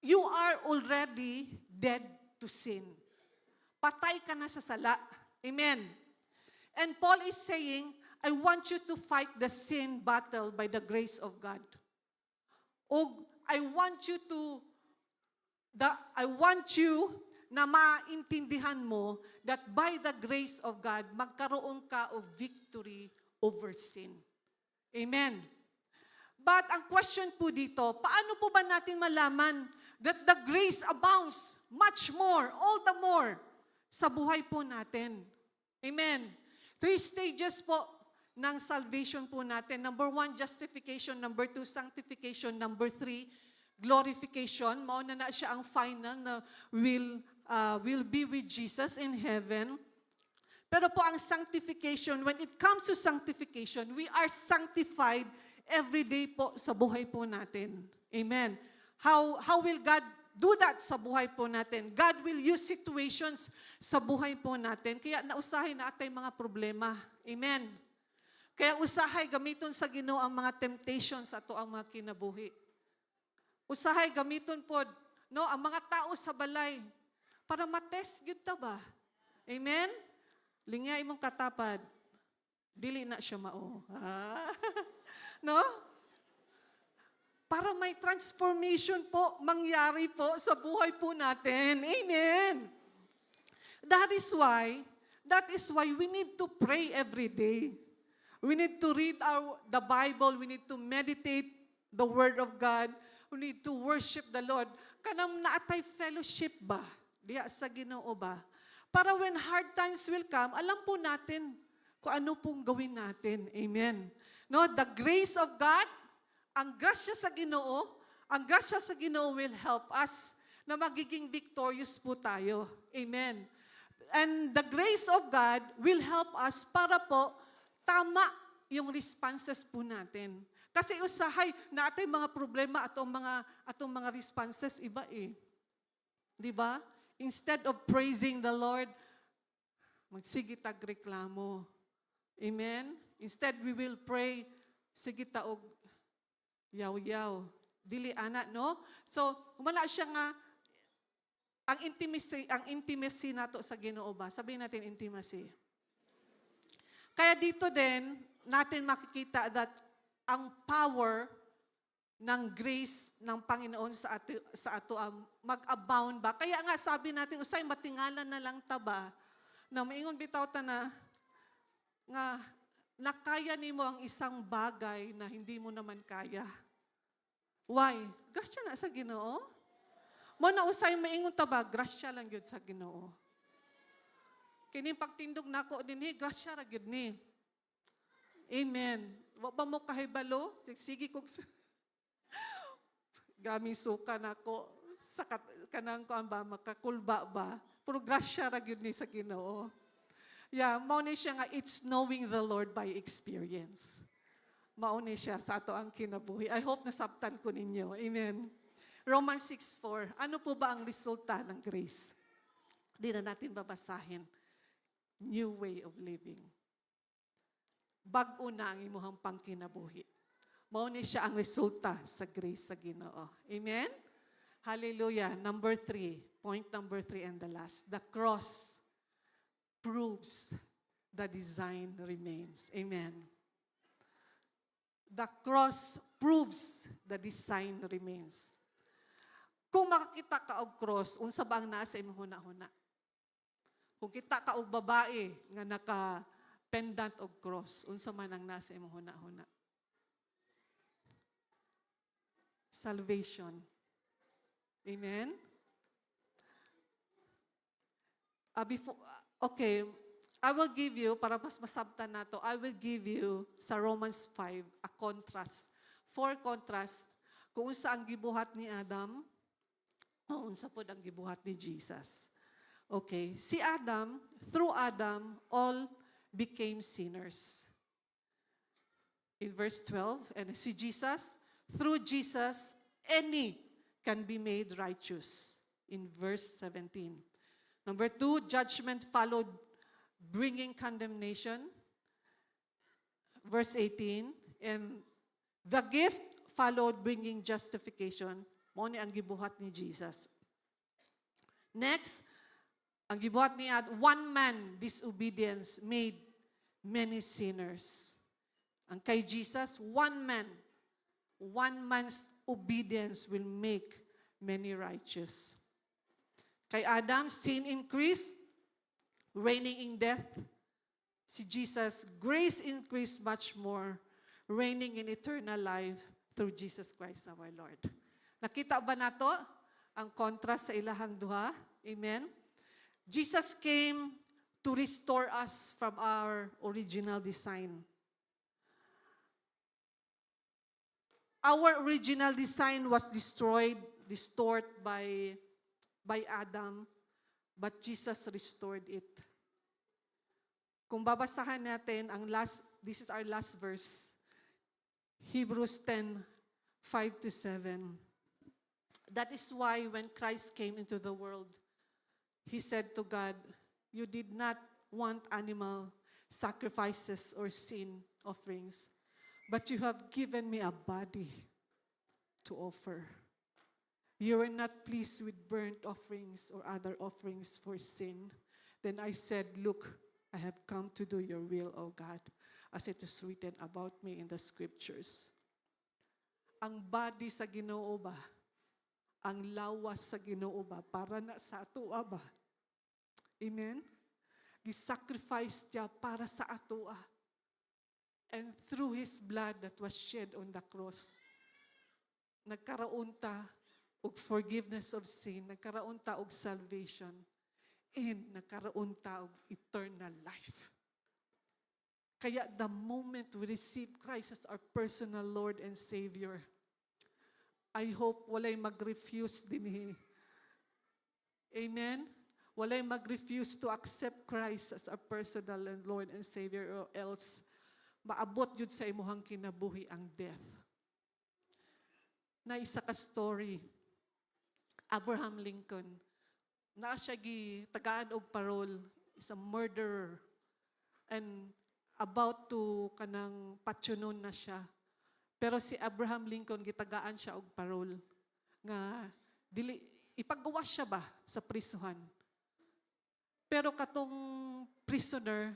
you are already dead to sin. Patay ka na sa sala. Amen. And Paul is saying, I want you to fight the sin battle by the grace of God. O I want you na maintindihan mo that by the grace of God, magkaroon ka of victory over sin. Amen. But ang question po dito, paano po ba natin malaman that the grace abounds much more, all the more, sa buhay po natin? Amen. 3 stages po ng salvation po natin. Number 1, justification. Number 2, sanctification. Number 3, glorification. Mauna na siya ang final na will be with Jesus in heaven. Pero po ang sanctification, when it comes to sanctification, we are sanctified every day po sa buhay po natin. Amen. How will God do that sa buhay po natin? God will use situations sa buhay po natin. Kaya nausahay na atay mga problema. Amen. Kaya usahay gamiton sa Ginoo ang mga temptations ato ang mga kinabuhi. Usahay gamiton pod ang mga tao sa balay para matest gyud ta ba? Amen. Lingay imong katapad. Dili na siya mao. No? Para may transformation po mangyari po sa buhay po natin. Amen. That is why we need to pray every day. We need to read the Bible. We need to meditate the Word of God. We need to worship the Lord. Kanang naatay fellowship ba? Diya sa Ginoo ba? Para when hard times will come, alam po natin kung ano pong gawin natin. Amen. No, the grace of God, ang grasya sa Ginoo will help us na magiging victorious po tayo. Amen. And the grace of God will help us para po tama yung responses po natin. Kasi usahay na atay mga problema atong mga responses iba eh. 'Di ba? Instead of praising the Lord, magsige tag reklamo. Amen. Instead we will pray, sige ta og yaw-yaw. Dili ana, no? So, wala siya nga ang intimacy nato sa Ginoo ba? Sabihin natin intimacy. Kaya dito din natin makikita that ang power ng grace ng Panginoon sa ato mag-abound ba? Kaya nga sabi natin, usay matingalan na lang taba, na maingon bitaw ta na, nga nakaya nimo ang isang bagay na hindi mo naman kaya. Why? Grasya na sa Ginoo. Mo na usay maingon taba, grasya lang gyud sa Ginoo. Kini pagtindog nako dinhi, grasya ra gyud ni. Amen. Wa ba mo kahibalo? Sige kog gaming suka nako sa kanang kuan ba makakulba ba? Pero grasya ra gyud ni sa Ginoo. Yeah, mao ni siya nga it's knowing the Lord by experience. Mao ni siya sa ato ang kinabuhi. I hope nasabtan ko ninyo. Amen. Romans 6:4. Ano po ba ang resulta ng grace? Di na natin babasahin. New way of living. Bag-o na ang imuhang pangkinabuhi. Mao ni siya ang resulta sa grace sa Ginoo. Amen? Hallelujah. Number 3. Point number 3 and the last. The cross proves the design remains. Amen. The cross proves the design remains. Kung makakita ka og cross, unsa ba ang naa sa imong huna-huna? Kung kita ka og babae nga naka-pendant og cross, unsa man ang nasa imong huna-huna? Salvation. Amen? Okay, I will give you, para mas masabtan nato, I will give you sa Romans 5 a contrast. 4 contrast kung unsa ang gibuhat ni Adam, o unsa pod ang gibuhat ni Jesus. Okay, si Adam, through Adam, all became sinners. In verse 12, and si Jesus, through Jesus, any can be made righteous. In verse 17. Number 2, judgment followed, bringing condemnation. Verse 18, and the gift followed, bringing justification. Mao ni ang gibuhat ni Jesus. Next, ang gibuhat ni Adam, one man disobedience made many sinners. Ang kay Jesus, one man's obedience will make many righteous. Kay Adam, sin increased, reigning in death. Si Jesus, grace increased much more, reigning in eternal life through Jesus Christ our Lord. Nakita ba nato ang contrast sa ilahang duha? Amen? Jesus came to restore us from our original design. Our original design was distorted by Adam, but Jesus restored it. Kung babasahan natin this is our last verse, Hebrews 10:5-7. That is why when Christ came into the world, He said to God, you did not want animal sacrifices or sin offerings, but you have given me a body to offer. You were not pleased with burnt offerings or other offerings for sin. Then I said, look, I have come to do your will, O God, as it is written about me in the scriptures. Ang body sa Ginoo ba? Ang lawas sa Ginoo ba? Para na sa atoa ba? Amen? Gisacrifice niya para sa atoa. And through His blood that was shed on the cross, nagkaroon ta og forgiveness of sin, nagkaroon ta og salvation, and nagkaroon ta og eternal life. Kaya the moment we receive Christ as our personal Lord and Savior, I hope walay mag-refuse dinhi. Amen? Walay mag-refuse to accept Christ as our personal and Lord and Savior, or else maabot yun sa imuhang kinabuhi ang death. Na isa ka story, Abraham Lincoln, na siya tagaan og parol, is a murderer, and about to kanang patsunon na siya. Pero si Abraham Lincoln, gitagaan siya og parol, nga ipagawas siya ba sa prisuhan. Pero katong prisoner,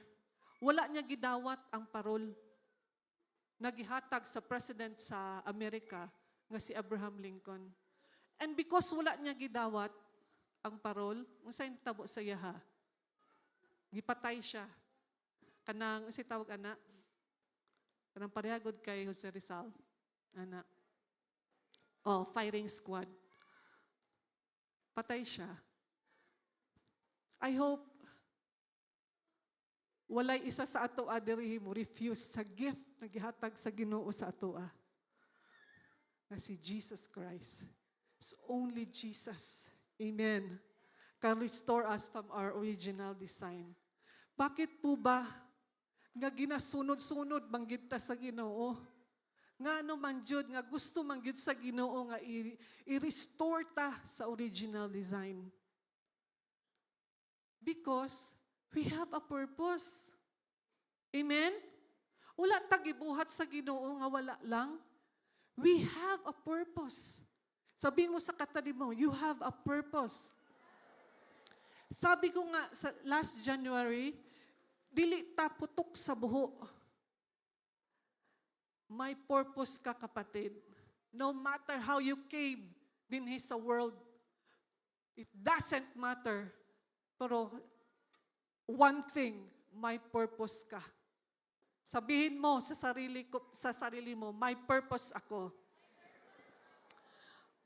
wala niya gidawat ang parol. Nagihatag sa president sa Amerika nga si Abraham Lincoln. And because wala niya gidawat ang parol, unsay tabo sa yaha? Gipatay siya. Kanang unsay tawag ana? Kanang parehagod kay Jose Rizal. Ana. Firing squad. Patay siya. I hope walay isa sa ato diri mo refuse sa gift na gihatag sa Ginoo sa ato nga si Jesus Christ. It's only Jesus. Amen. Can restore us from our original design. Bakit po ba nga ginasunod-sunod banggit ta sa Ginoo? Nga ano man jud nga gusto man jud sa Ginoo nga i-restore ta sa original design. Because we have a purpose. Amen? Wala ta gibuhat sa Ginoo nga wala lang. We have a purpose. Sabihin mo sa katabi mo, you have a purpose. Sabi ko nga sa last January, dili ta putok sa buho. May purpose ka, kapatid. No matter how you came dinhi sa world, it doesn't matter. Pero one thing, may purpose ka. Sabihin mo sa sarili mo, may purpose ako.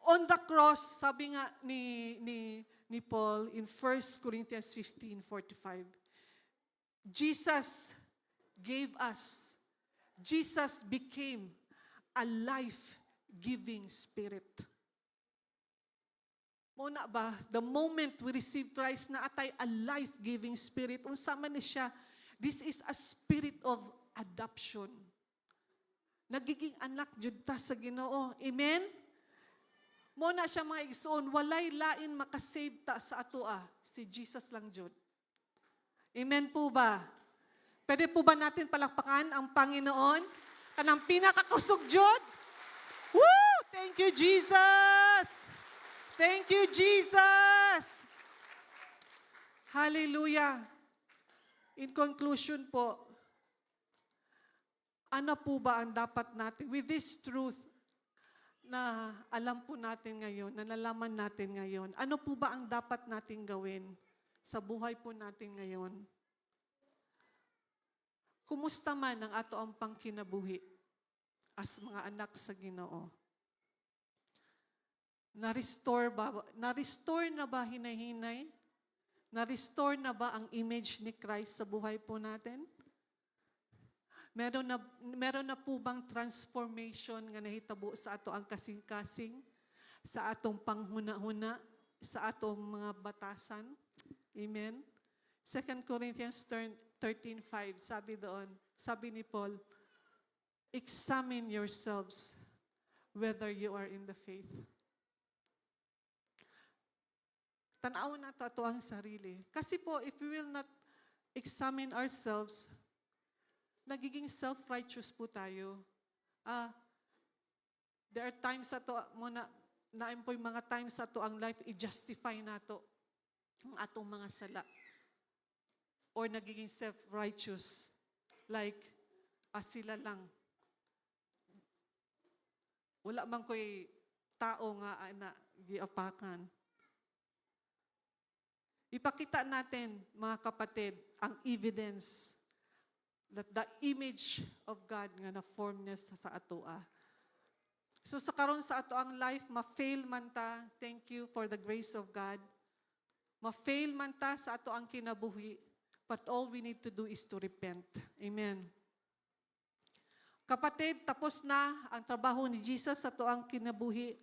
On the cross, sabi nga ni Paul in 1 Corinthians 15:45, Jesus became a life-giving spirit. Muna ba, the moment we receive Christ na atay a life-giving spirit, unsa man ni siya, this is a spirit of adoption. Nagiging anak jud ta sa Ginoo. Amen? Muna siya mga igsoon, walay lain makasave ta sa atoa, si Jesus lang jud. Amen po ba? Pwede po ba natin palakpakan ang Panginoon? Kanang pinakakusog jud? Woo! Thank you, Jesus! Thank you, Jesus! Hallelujah! In conclusion po, ano po ba ang dapat natin, with this truth na alam po natin ngayon, na nalaman natin ngayon, ano po ba ang dapat natin gawin sa buhay po natin ngayon? Kumusta man ang ato ang pangkinabuhi as mga anak sa Ginoo? Na-restore na ba hinay-hinay? Na-restore na ba ang image ni Christ sa buhay po natin? Meron na po bang transformation nga nahitabo sa ato ang kasing-kasing, sa atong panghuna-huna, sa atong mga batasan? Amen? 2 Corinthians 13:5, sabi ni Paul, examine yourselves whether you are in the faith. Tanaw na to ang sarili. Kasi po, if we will not examine ourselves, nagiging self-righteous po tayo. There are times sa to, na-empoy mga times sa to ang life, i-justify na to ang atong mga sala. Or nagiging self-righteous, like, sila lang. Wala man ko'y tao nga giapakan. Ipakita natin, mga kapatid, ang evidence that the image of God nga na-form niya sa atoa. So sa karon sa ato ang life, ma-fail man ta, thank you for the grace of God. Ma-fail man ta sa ato ang kinabuhi, but all we need to do is to repent. Amen. Kapatid, tapos na ang trabaho ni Jesus sa ato ang kinabuhi.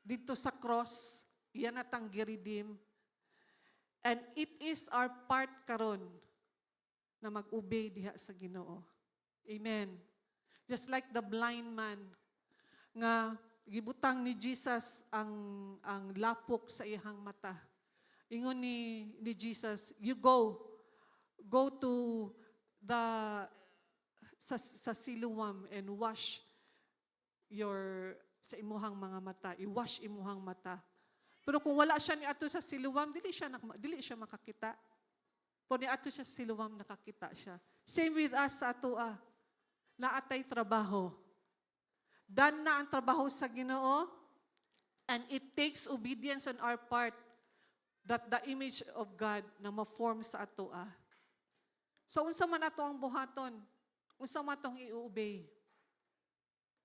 Dito sa cross, iyan at ang giridim. And it is our part karon na mag-obey diha sa Ginoo. Amen. Just like the blind man nga gibutang ni Jesus ang lapok sa iyang mata. Ingon ni Jesus, you go to the sa Siloam and wash sa imuhang mga mata, i-wash imuhang mata. Pero kung wala siya ni ato sa Siloam, dili siya makakita. Pero ni ato siya sa Siloam, nakakita siya. Same with us sa ato naatay trabaho. Done na ang trabaho sa Ginoo, and it takes obedience on our part that the image of God na ma-form sa ato So unsa man ato ang buhaton? Unsa man atong i-obey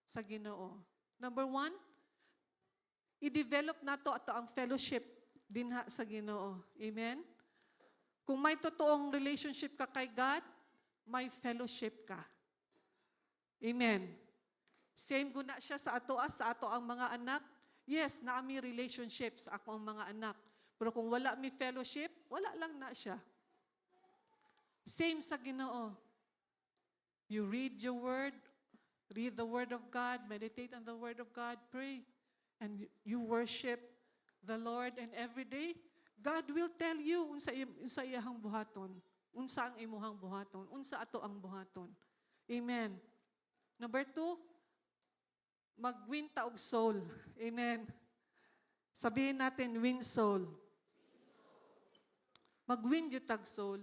sa Ginoo? Number 1, i-develop nato ato ang fellowship dinha sa Ginoo. Amen? Kung may totoong relationship ka kay God, may fellowship ka. Amen. Same guna siya sa ato ang mga anak. Yes, naami relationship sa ako ang mga anak. Pero kung wala mi fellowship, wala lang na siya. Same sa Ginoo. You read your word, read the word of God, meditate on the word of God, pray, and you worship the Lord, and every day, God will tell you unsa iyahang buhaton, unsa ang imuhang buhaton, unsa ato ang buhaton. Amen. Number 2, mag-win ta og soul. Amen. Sabihin natin, win soul. Mag-win yung tag soul.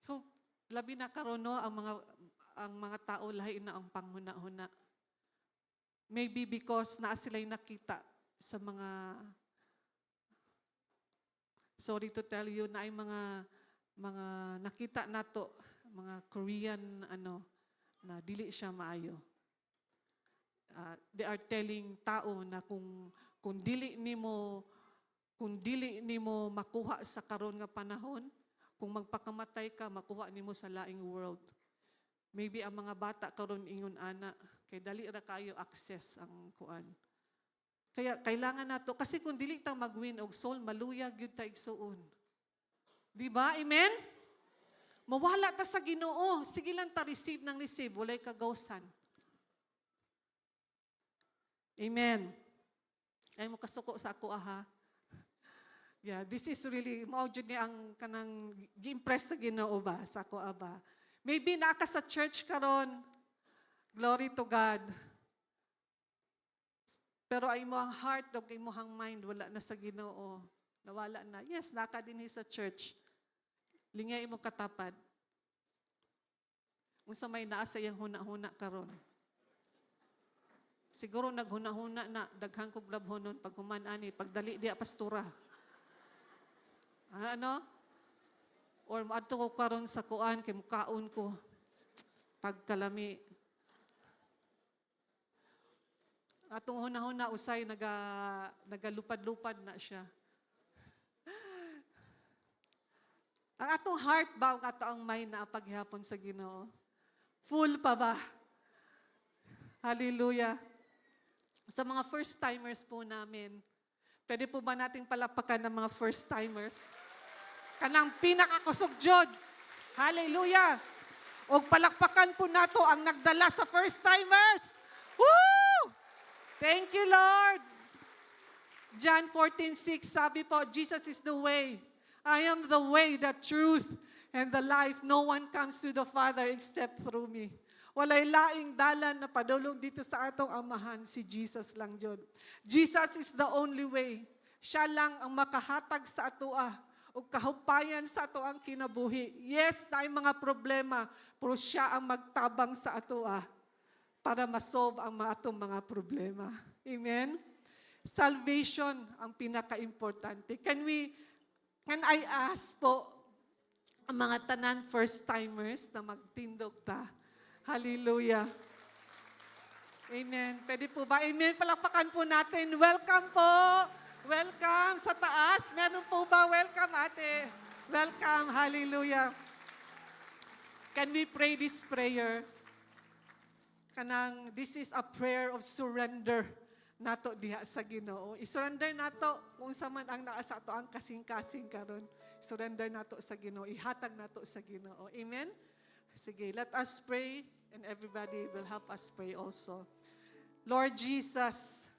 So, labi na karon no, ang mga tao lahi na ang panghuna-huna. Maybe because naa sila'y nakita sa mga, sorry to tell you, na ay mga nakita nato, mga Korean na dili siya maayo. They are telling tao na kung dili nimo makuha sa karon nga panahon, kung magpakamatay ka, makuha nimo sa laing world. Maybe ang mga bata karon ingon ana, kay dali ra kayo access ang kuan. Kaya kailangan nato, kasi kung dili ta mag-win og soul, maluyag gyud ta igsuon. Di ba? Amen? Mawala ta sa Ginoo. Sige lang ta receive ng receive, walay kagawsan. Amen. Ay mo kasuko sa ako ha. Yeah, this is really mao jud ni ang kanang gi-impress sa Ginoo ba sa ako ba. Maybe naka sa church karon. Glory to God. Pero ay mo ang heart o mo ang mind wala na sa Ginoo. Nawala na. Yes, naka din sa church. Lingay mo katapad. Unsa may naa sa iyang huna-huna karon. Siguro naghuna-huna na daghang kog labhonon pag human ani pagdali diya pastora. Ano? Or maadto ko karon sa kuan kay mukaon ko pagkalami. Atong huna-huna usay nagalupad-lupad na siya. Ang atong heart ba, ang ato ang mind na paghihapon sa Ginoo? Full pa ba? Hallelujah. Sa mga first-timers po namin, pwede po ba nating palakpakan ng mga first-timers? Kanang pinakakusog Jod. Hallelujah. O palakpakan po nato ang nagdala sa first-timers. Woo! Thank you, Lord. John 14:6, sabi po, Jesus is the way. I am the way, the truth, and the life. No one comes to the Father except through me. Walay laing dalan na padulong dito sa atong amahan, si Jesus lang Jod. Jesus is the only way. Siya lang ang makahatag sa atoa o kahupayan sa ato ang kinabuhi. Yes, na mga problema, pero siya ang magtabang sa atoa para masolve ang atong mga problema. Amen? Salvation ang pinaka-importante. Can I ask po, ang mga tanan first-timers na magtindog ta. Hallelujah. Amen. Pwede po ba? Amen. Palakpakan po natin. Welcome po. Welcome sa taas. Meron po ba? Welcome, ate. Welcome. Hallelujah. Can we pray this prayer? Kanang, this is a prayer of surrender nato diha sa Ginoo. I-surrender nato kung sa man ang naa sa ato ang kasing-kasing karon. Surrender nato sa Ginoo. Ihatag nato sa Ginoo. Amen? Sige, let us pray and everybody will help us pray also. Lord Jesus,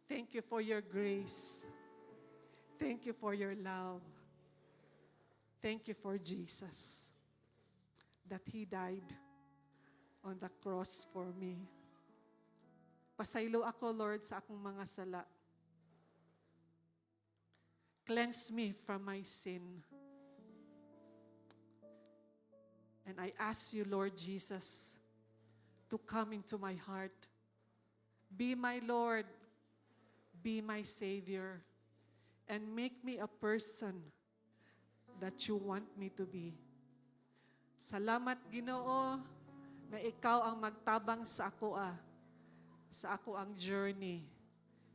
thank you for your grace. Thank you for your love. Thank you for Jesus, that He died on the cross for me. Pasaylo ako, Lord, sa akong mga sala. Cleanse me from my sin. And I ask you, Lord Jesus, to come into my heart. Be my Lord, be my Savior, and make me a person that you want me to be. Salamat, Ginoo, na ikaw ang magtabang sa ako sa ako ang journey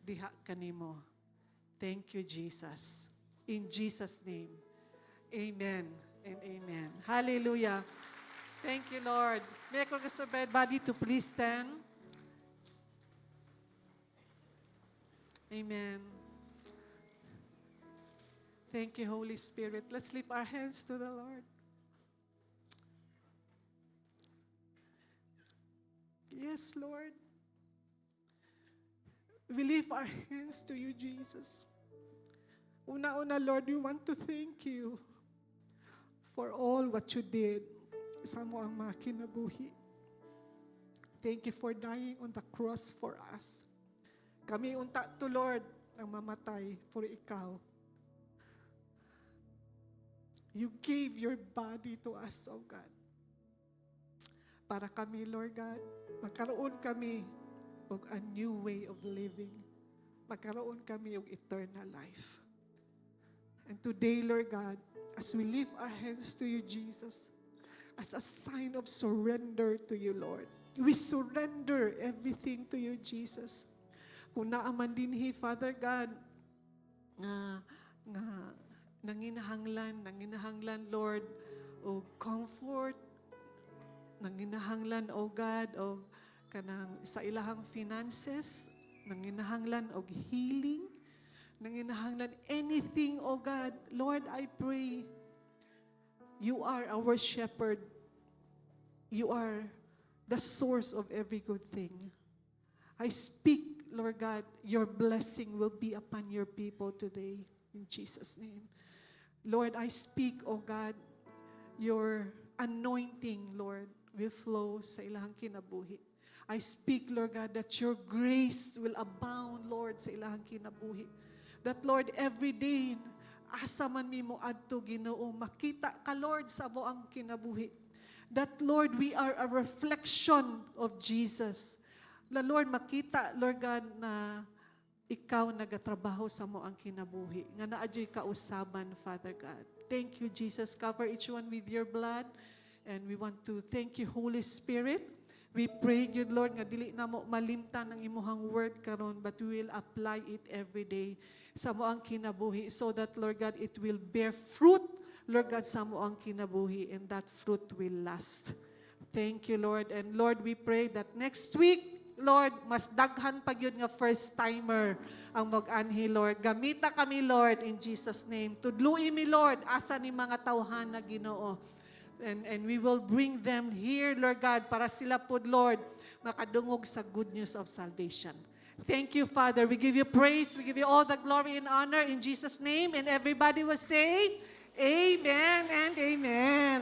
diha kanimo. Thank you, Jesus. In Jesus' name, amen and amen. Hallelujah. Thank you, Lord. May I request everybody to please stand. Amen. Thank you, Holy Spirit. Let's lift our hands to the Lord. Yes, Lord. We lift our hands to you, Jesus. Una-una, Lord, we want to thank you for all what you did sa mo ang mga kinabuhi. Thank you for dying on the cross for us. Kami unta to, Lord, ang mamatay for ikaw. You gave your body to us, oh God. Para kami, Lord God, magkaroon kami of a new way of living. Magkaroon kami of eternal life. And today, Lord God, as we lift our hands to you, Jesus, as a sign of surrender to you, Lord. We surrender everything to you, Jesus. Kung naaman dinhi, Father God, nanginahanglan, Lord, o comfort, nanginahanglan, O God, of kanang sa ilahang finances, nanginahanglan og healing, nanginahanglan anything, O God. Lord, I pray, you are our shepherd. You are the source of every good thing. I speak, Lord God, your blessing will be upon your people today, in Jesus' name. Lord, I speak, O God, your anointing, Lord, will flow sa ilahang kinabuhi. I speak, Lord God, that your grace will abound, Lord, sa ilahang kinabuhi. That, Lord, every day, asa man mi mo adto, Ginoo, makita ka, Lord, sa mo ang kinabuhi. That, Lord, we are a reflection of Jesus. Na, Lord, makita, Lord God, na ikaw nagatrabaho sa mo ang kinabuhi. Nga naadyo'y kausaban, Father God. Thank you, Jesus. Cover each one with your blood. And we want to thank you, Holy Spirit. We pray, good Lord, nga dili na mo malimtan ang imuhang word karon, but we will apply it every day sa mo ang kinabuhi, so that, Lord God, it will bear fruit, Lord God, sa mo ang kinabuhi, and that fruit will last. Thank you, Lord. And Lord, we pray that next week, Lord, mas daghan pag yun nga first-timer ang mag-anhi, Lord. Gamita kami, Lord, in Jesus' name. Tudluin mi, Lord, asa ni mga tawhan na Ginoo. And we will bring them here, Lord God, para sila po, Lord, makadungog sa good news of salvation. Thank you, Father. We give you praise. We give you all the glory and honor in Jesus' name. And everybody will say, amen and amen.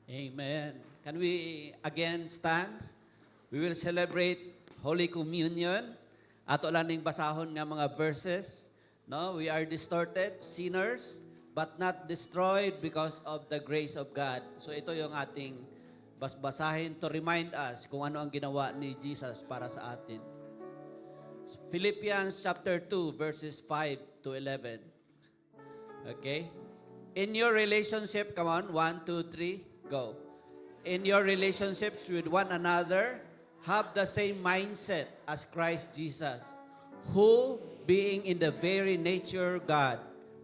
Amen. Can we again stand? We will celebrate Holy Communion. Ato lang ning basahon nga mga verses. No, we are distorted, sinners, but not destroyed because of the grace of God. So ito yung ating basahin to remind us kung ano ang ginawa ni Jesus para sa atin. Philippians chapter 2, verses 5 to 11. Okay? In your relationship, come on, 1, 2, 3, go. In your relationships with one another, have the same mindset as Christ Jesus, who, being in the very nature God,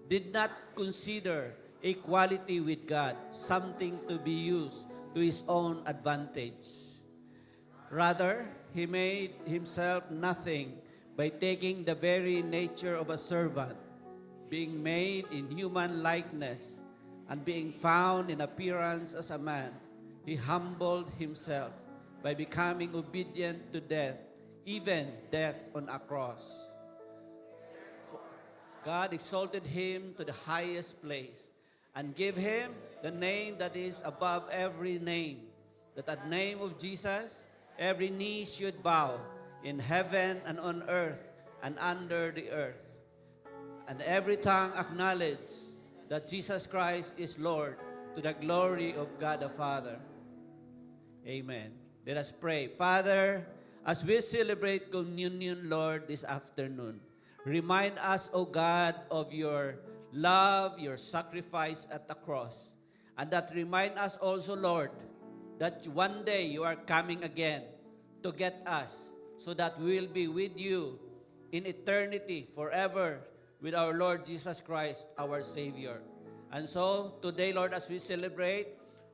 did not consider equality with God something to be used to his own advantage. Rather, he made himself nothing by taking the very nature of a servant, being made in human likeness, and being found in appearance as a man. He humbled himself by becoming obedient to death, even death on a cross. God exalted him to the highest place and gave him the name that is above every name, that at the name of Jesus, every knee should bow in heaven and on earth and under the earth, and every tongue acknowledge that Jesus Christ is Lord, to the glory of God the Father. Amen. Let us pray. Father, as we celebrate communion, Lord, this afternoon, remind us, O God, of your love, your sacrifice at the cross. And that remind us also, Lord, that one day you are coming again to get us so that we will be with you in eternity forever with our Lord Jesus Christ, our Savior. And so, today, Lord, as we celebrate,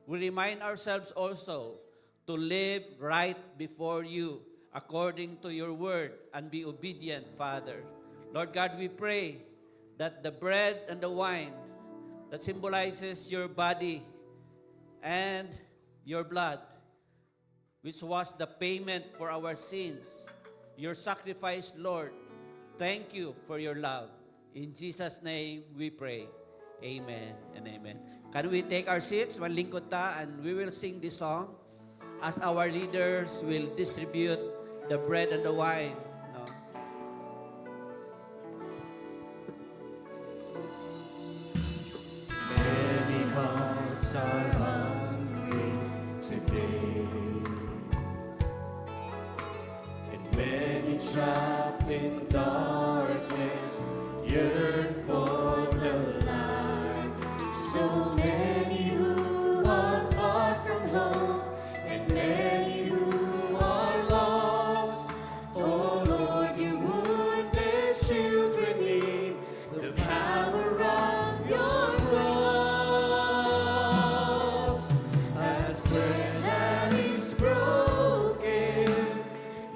we remind ourselves also to live right before you according to your word and be obedient, Father. Lord God, we pray that the bread and the wine that symbolizes your body and your blood, which was the payment for our sins, your sacrifice, Lord, thank you for your love. In Jesus' name we pray. Amen and amen. Can we take our seats? Manlingkod ta, and we will sing this song as our leaders will distribute the bread and the wine. No? Many hearts are hungry today, and many trapped in darkness yearn for the light. So many who are far from home, and many who are lost. Oh Lord, you would their children need the power of your cross. As bread that is broken,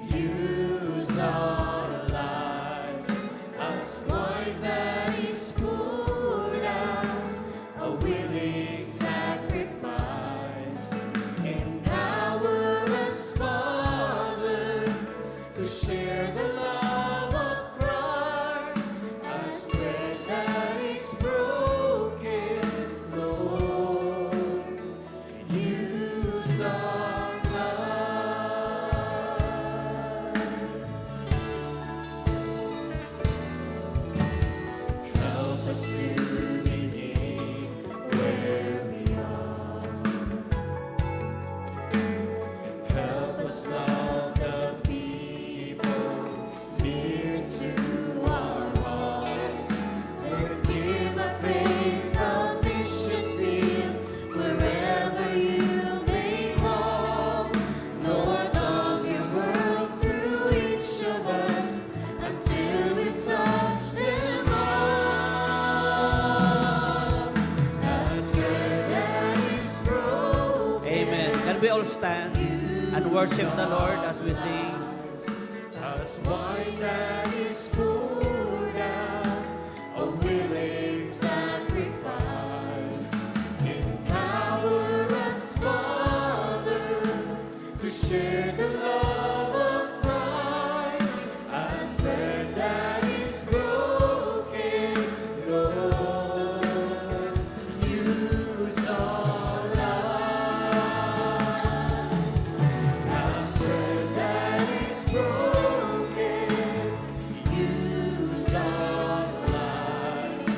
use our lives. As wine that is poured out, a willing sacrifice. Empower us, Father, to share the love of Christ. As bread that is broken, Lord, use our lives. Help us to begin where we are. Help us love the people near to our hearts. Forgive our faith, our mission field, wherever you may call. Lord, love your world through each of us until we touch them all. As bread that is broken. Amen. Can we all stand and worship the Lord as we sing? As wine that is poured out, a willing sacrifice. Empower us, Father, to share the love of Christ. As bread that is broken, Lord, use our lives. As bread that is broken, use our lives.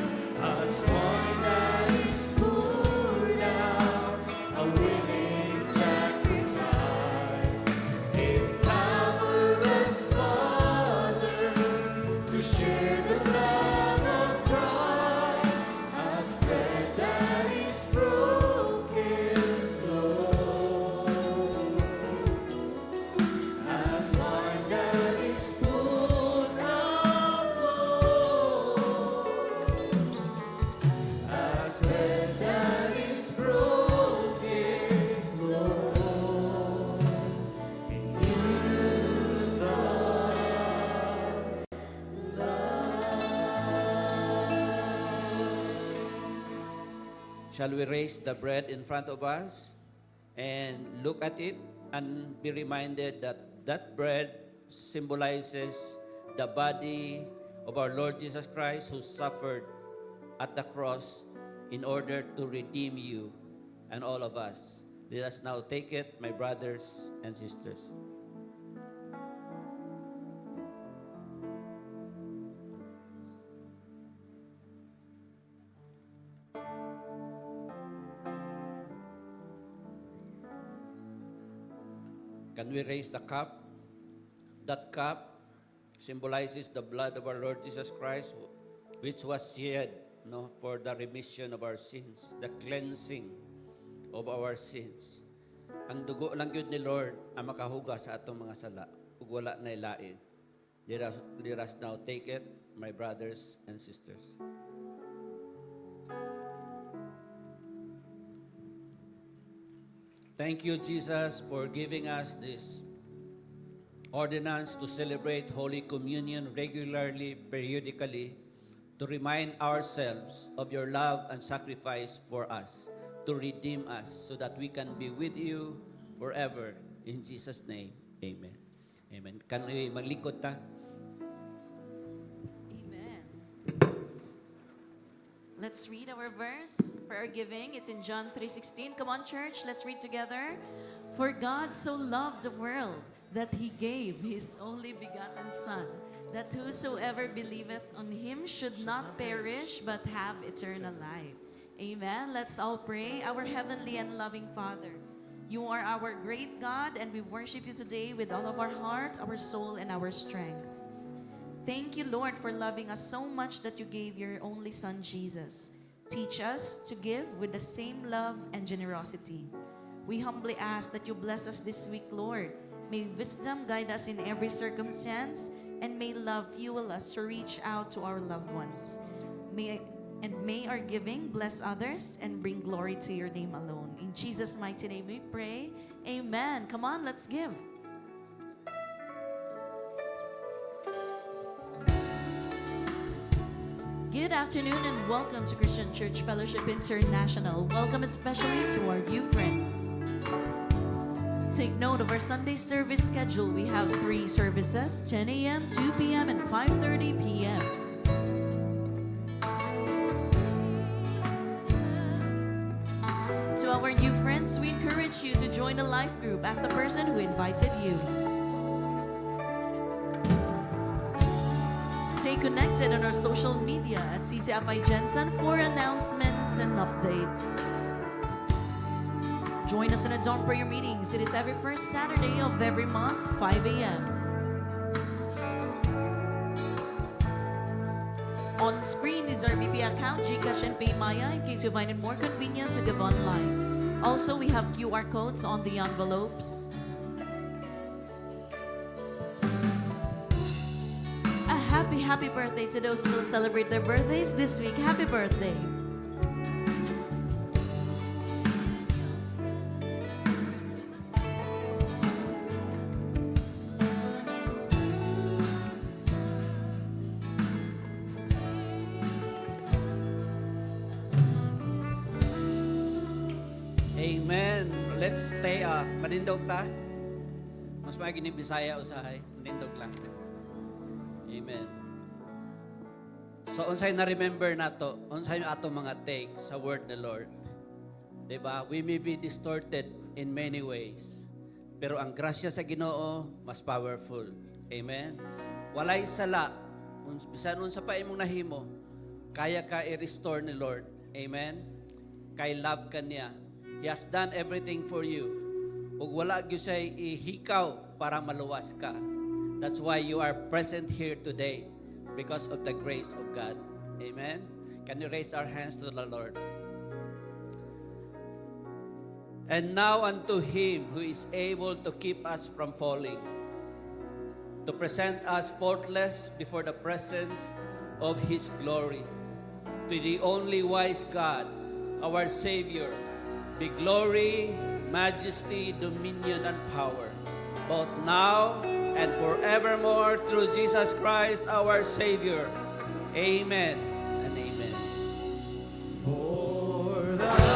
As wine that is poured out, a willing sacrifice. Empower Shall we raise the bread in front of us and look at it and be reminded that that bread symbolizes the body of our Lord Jesus Christ who suffered at the cross in order to redeem you and all of us. Let us now take it, my brothers and sisters. Can we raise the cup? That cup symbolizes the blood of our Lord Jesus Christ, which was shed for the remission of our sins, the cleansing of our sins. Ang dugo lang yun ni Lord ang makahugas sa atong mga sala, ug wala na ilain. Let us now take it, my brothers and sisters. Thank you, Jesus, for giving us this ordinance to celebrate Holy Communion regularly, periodically, to remind ourselves of your love and sacrifice for us, to redeem us, so that we can be with you forever. In Jesus' name, amen. Amen. Kan maglingkod ta? Amen. Let's read our verse for our giving. It's in John 3:16. Come on, church, let's read together. For God so loved the world that He gave His only begotten Son, that whosoever believeth on Him should not perish but have eternal life. Amen. Let's all pray. Our heavenly and loving Father, you are our great God, and we worship you today with all of our heart, our soul, and our strength. Thank you, Lord, for loving us so much that you gave your only Son, Jesus. Teach us to give with the same love and generosity. We humbly ask that you bless us this week, Lord. May wisdom guide us in every circumstance, and may love fuel us to reach out to our loved ones. May our giving bless others and bring glory to your name alone. In Jesus' mighty name we pray. Amen. Come on, let's give. Good afternoon and welcome to Christian Church Fellowship International. Welcome especially to our new friends. Take note of our Sunday service schedule. We have 3 services, 10 a.m., 2 p.m., and 5:30 p.m. To our new friends, we encourage you to join the life group as the person who invited you. Stay connected on our social media at CCFI Jensen for announcements and updates. Join us in a dawn prayer meetings. It is every first Saturday of every month, 5 a.m. On screen is our BP account, GCash and PayMaya, in case you find it more convenient to give online. Also, we have QR codes on the envelopes. A happy birthday to those who will celebrate their birthdays this week. Happy birthday. Amen. Let's stay manindog ta. Mas maigi ni Bisaya usahay, manindog lang. Amen. So unsay na remember nato, unsay ato mga take sa word ni Lord. Diba? We may be distorted in many ways. Pero ang grasya sa Ginoo mas powerful. Amen. Walay sala, bisan unsa pa imong nahimo, kaya ka i-restore ni Lord. Amen. Kay love ka niya. He has done everything for you. Ug wala gyud siya ihikaw para maluwas ka. That's why you are present here today, because of the grace of God. Amen. Can you raise our hands to the Lord? And now unto Him who is able to keep us from falling, to present us faultless before the presence of His glory, to the only wise God, our Savior, be glory, majesty, dominion, and power, both now and forevermore, through Jesus Christ our Savior. Amen and amen. For the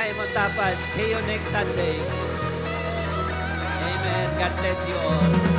Simon Tapad. See you next Sunday. Amen. God bless you all.